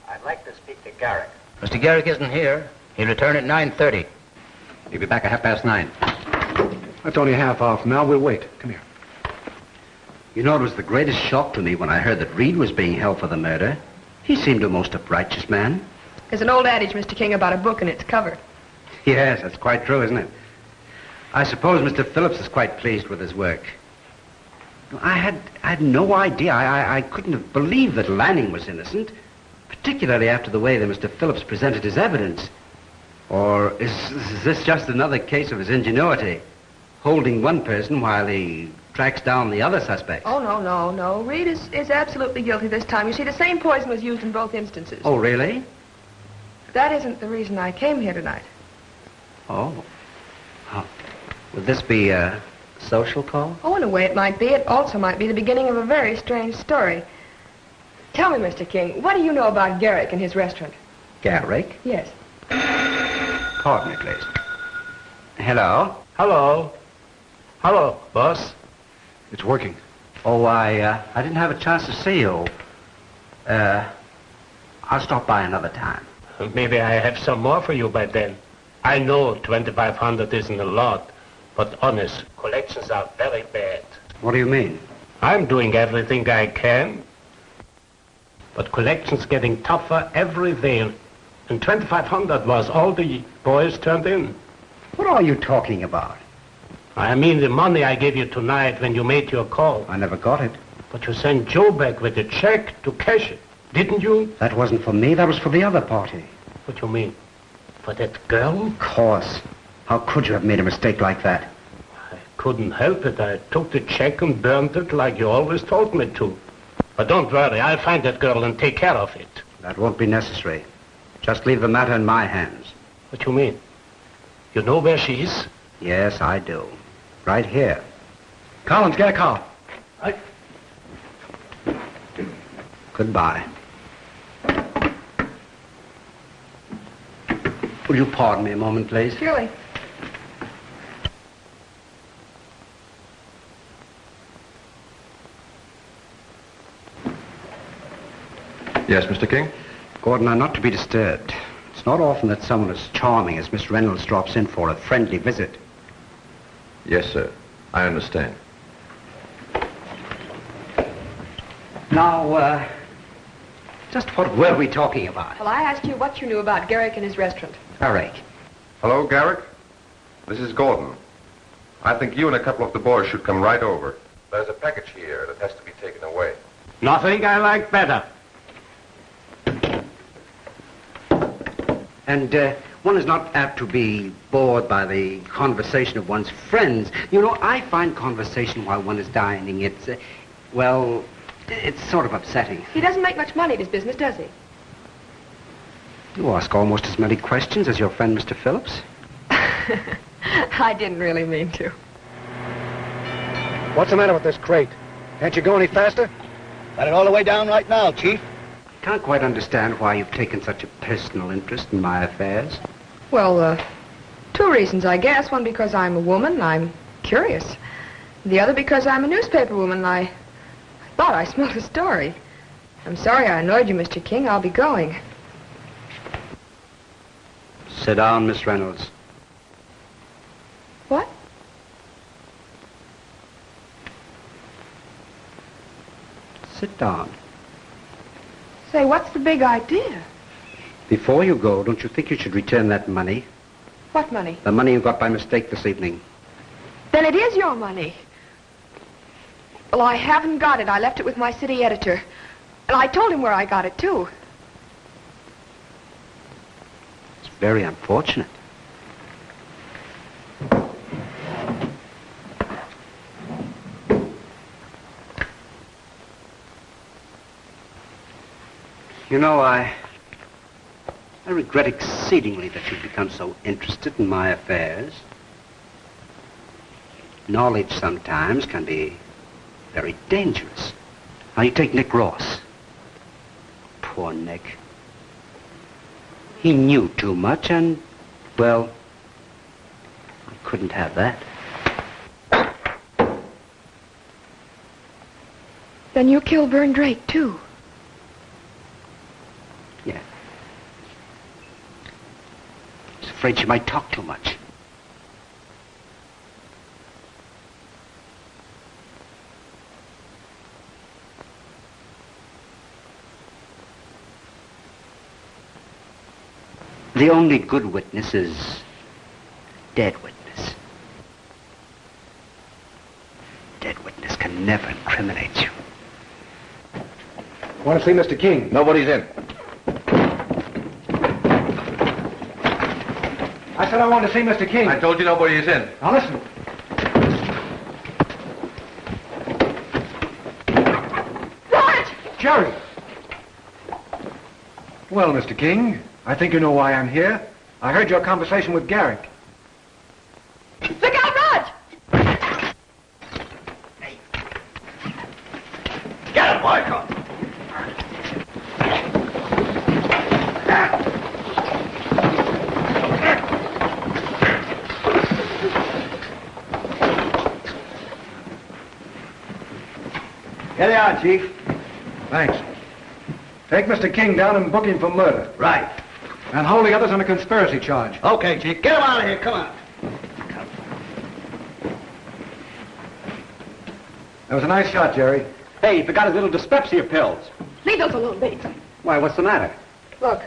I'd like to speak to Garrick. Mr. Garrick isn't here. He'll return at 9:30. He'll be back at 9:30. That's only half off. Now we'll wait. Come here. You know, it was the greatest shock to me when I heard that Reed was being held for the murder. He seemed a most righteous man. There's an old adage, Mr. King, about a book and its cover. Yes, that's quite true, isn't it? I suppose Mr. Phillips is quite pleased with his work. I had no idea. I couldn't have believed that Lanning was innocent, particularly after the way that Mr. Phillips presented his evidence. Or is this just another case of his ingenuity, holding one person while he tracks down the other suspect? Oh, no. Reed is absolutely guilty this time. You see, the same poison was used in both instances. Oh, really? That isn't the reason I came here tonight. Oh. Would this be a social call? Oh, in a way it might be. It also might be the beginning of a very strange story. Tell me, Mr. King, what do you know about Garrick and his restaurant? Garrick? Yes. Pardon me, please. Hello? Hello, boss. It's working. Oh, I didn't have a chance to see you. I'll stop by another time. Maybe I have some more for you by then. I know 2,500 isn't a lot, but honest, collections are very bad. What do you mean? I'm doing everything I can, but collections getting tougher every day. And 2,500 was all the boys turned in. What are you talking about? I mean the money I gave you tonight when you made your call. I never got it. But you sent Joe back with a check to cash it, didn't you? That wasn't for me. That was for the other party. What you mean? For that girl? Of course. How could you have made a mistake like that? I couldn't help it. I took the check and burned it like you always told me to. But don't worry, I'll find that girl and take care of it. That won't be necessary. Just leave the matter in my hands. What you mean? You know where she is? Yes, I do. Right here. Collins, get a car. Goodbye. Will you pardon me a moment, please? Surely. Yes, Mr. King? Gordon, I'm not to be disturbed. It's not often that someone as charming as Miss Reynolds drops in for a friendly visit. Yes, sir. I understand. Now, just what were we talking about? Well, I asked you what you knew about Garrick and his restaurant. Garrick. Hello, Garrick? This is Gordon. I think you and a couple of the boys should come right over. There's a package here that has to be taken away. Nothing I like better. And one is not apt to be bored by the conversation of one's friends. You know, I find conversation while one is dining, it's, well, it's sort of upsetting. He doesn't make much money at his business, does he? You ask almost as many questions as your friend, Mr. Phillips. I didn't really mean to. What's the matter with this crate? Can't you go any faster? Got it all the way down right now, Chief. can't quite understand why you've taken such a personal interest in my affairs. Well, two reasons, I guess. One, because I'm a woman, I'm curious. The other, because I'm a newspaper woman, I thought I smelled a story. I'm sorry I annoyed you, Mr. King. I'll be going. Sit down, Miss Reynolds. What? Sit down. Say, what's the big idea? Before you go, don't you think you should return that money? What money? The money you got by mistake this evening. Then it is your money. Well, I haven't got it. I left it with my city editor. And I told him where I got it, too. It's very unfortunate. You know, I regret exceedingly that you've become so interested in my affairs. Knowledge sometimes can be very dangerous. Now, you take Nick Ross. Poor Nick. He knew too much and, well, I couldn't have that. Then you killed Vern Drake, too. Yeah. I was afraid she might talk too much. The only good witness is a dead witness. Dead witness can never incriminate you. Want to see Mr. King? Nobody's in. I said I wanted to see Mr. King. I told you nobody is in. Now listen. What? Jerry! Well, Mr. King, I think you know why I'm here. I heard your conversation with Garrick. Look out, Rod! Get him, boy! Here they are, Chief. Thanks. Take Mr. King down and book him for murder. Right. And hold the others on a conspiracy charge. Okay, Chief. Get him out of here. Come on. That was a nice shot, Jerry. Hey, he forgot his little dyspepsia pills. Leave those alone, Bates. Why, what's the matter? Look.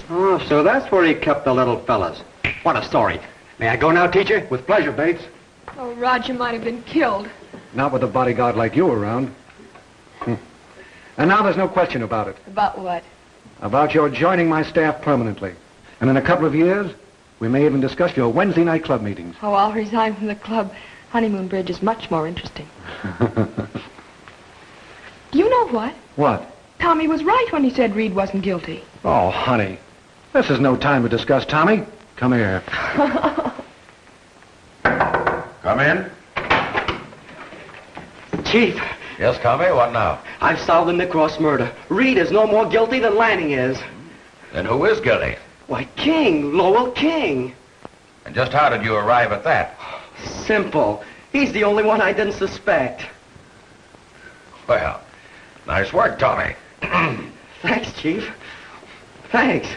Oh, so that's where he kept the little fellas. What a story. May I go now, teacher? With pleasure, Bates. Oh, Roger might have been killed. Not with a bodyguard like you around. And now there's no question about it. About what? About your joining my staff permanently. And in a couple of years, we may even discuss your Wednesday night club meetings. Oh, I'll resign from the club. Honeymoon Bridge is much more interesting. Do you know what? What? Tommy was right when he said Reed wasn't guilty. Oh, honey. This is no time to discuss Tommy. Come here. Come in. Chief. Yes, Tommy, what now? I've solved the Nick Ross murder. Reed is no more guilty than Lanning is. Then who is guilty? Why, King, Lowell King. And just how did you arrive at that? Simple. He's the only one I didn't suspect. Well, nice work, Tommy. Thanks, Chief. Thanks.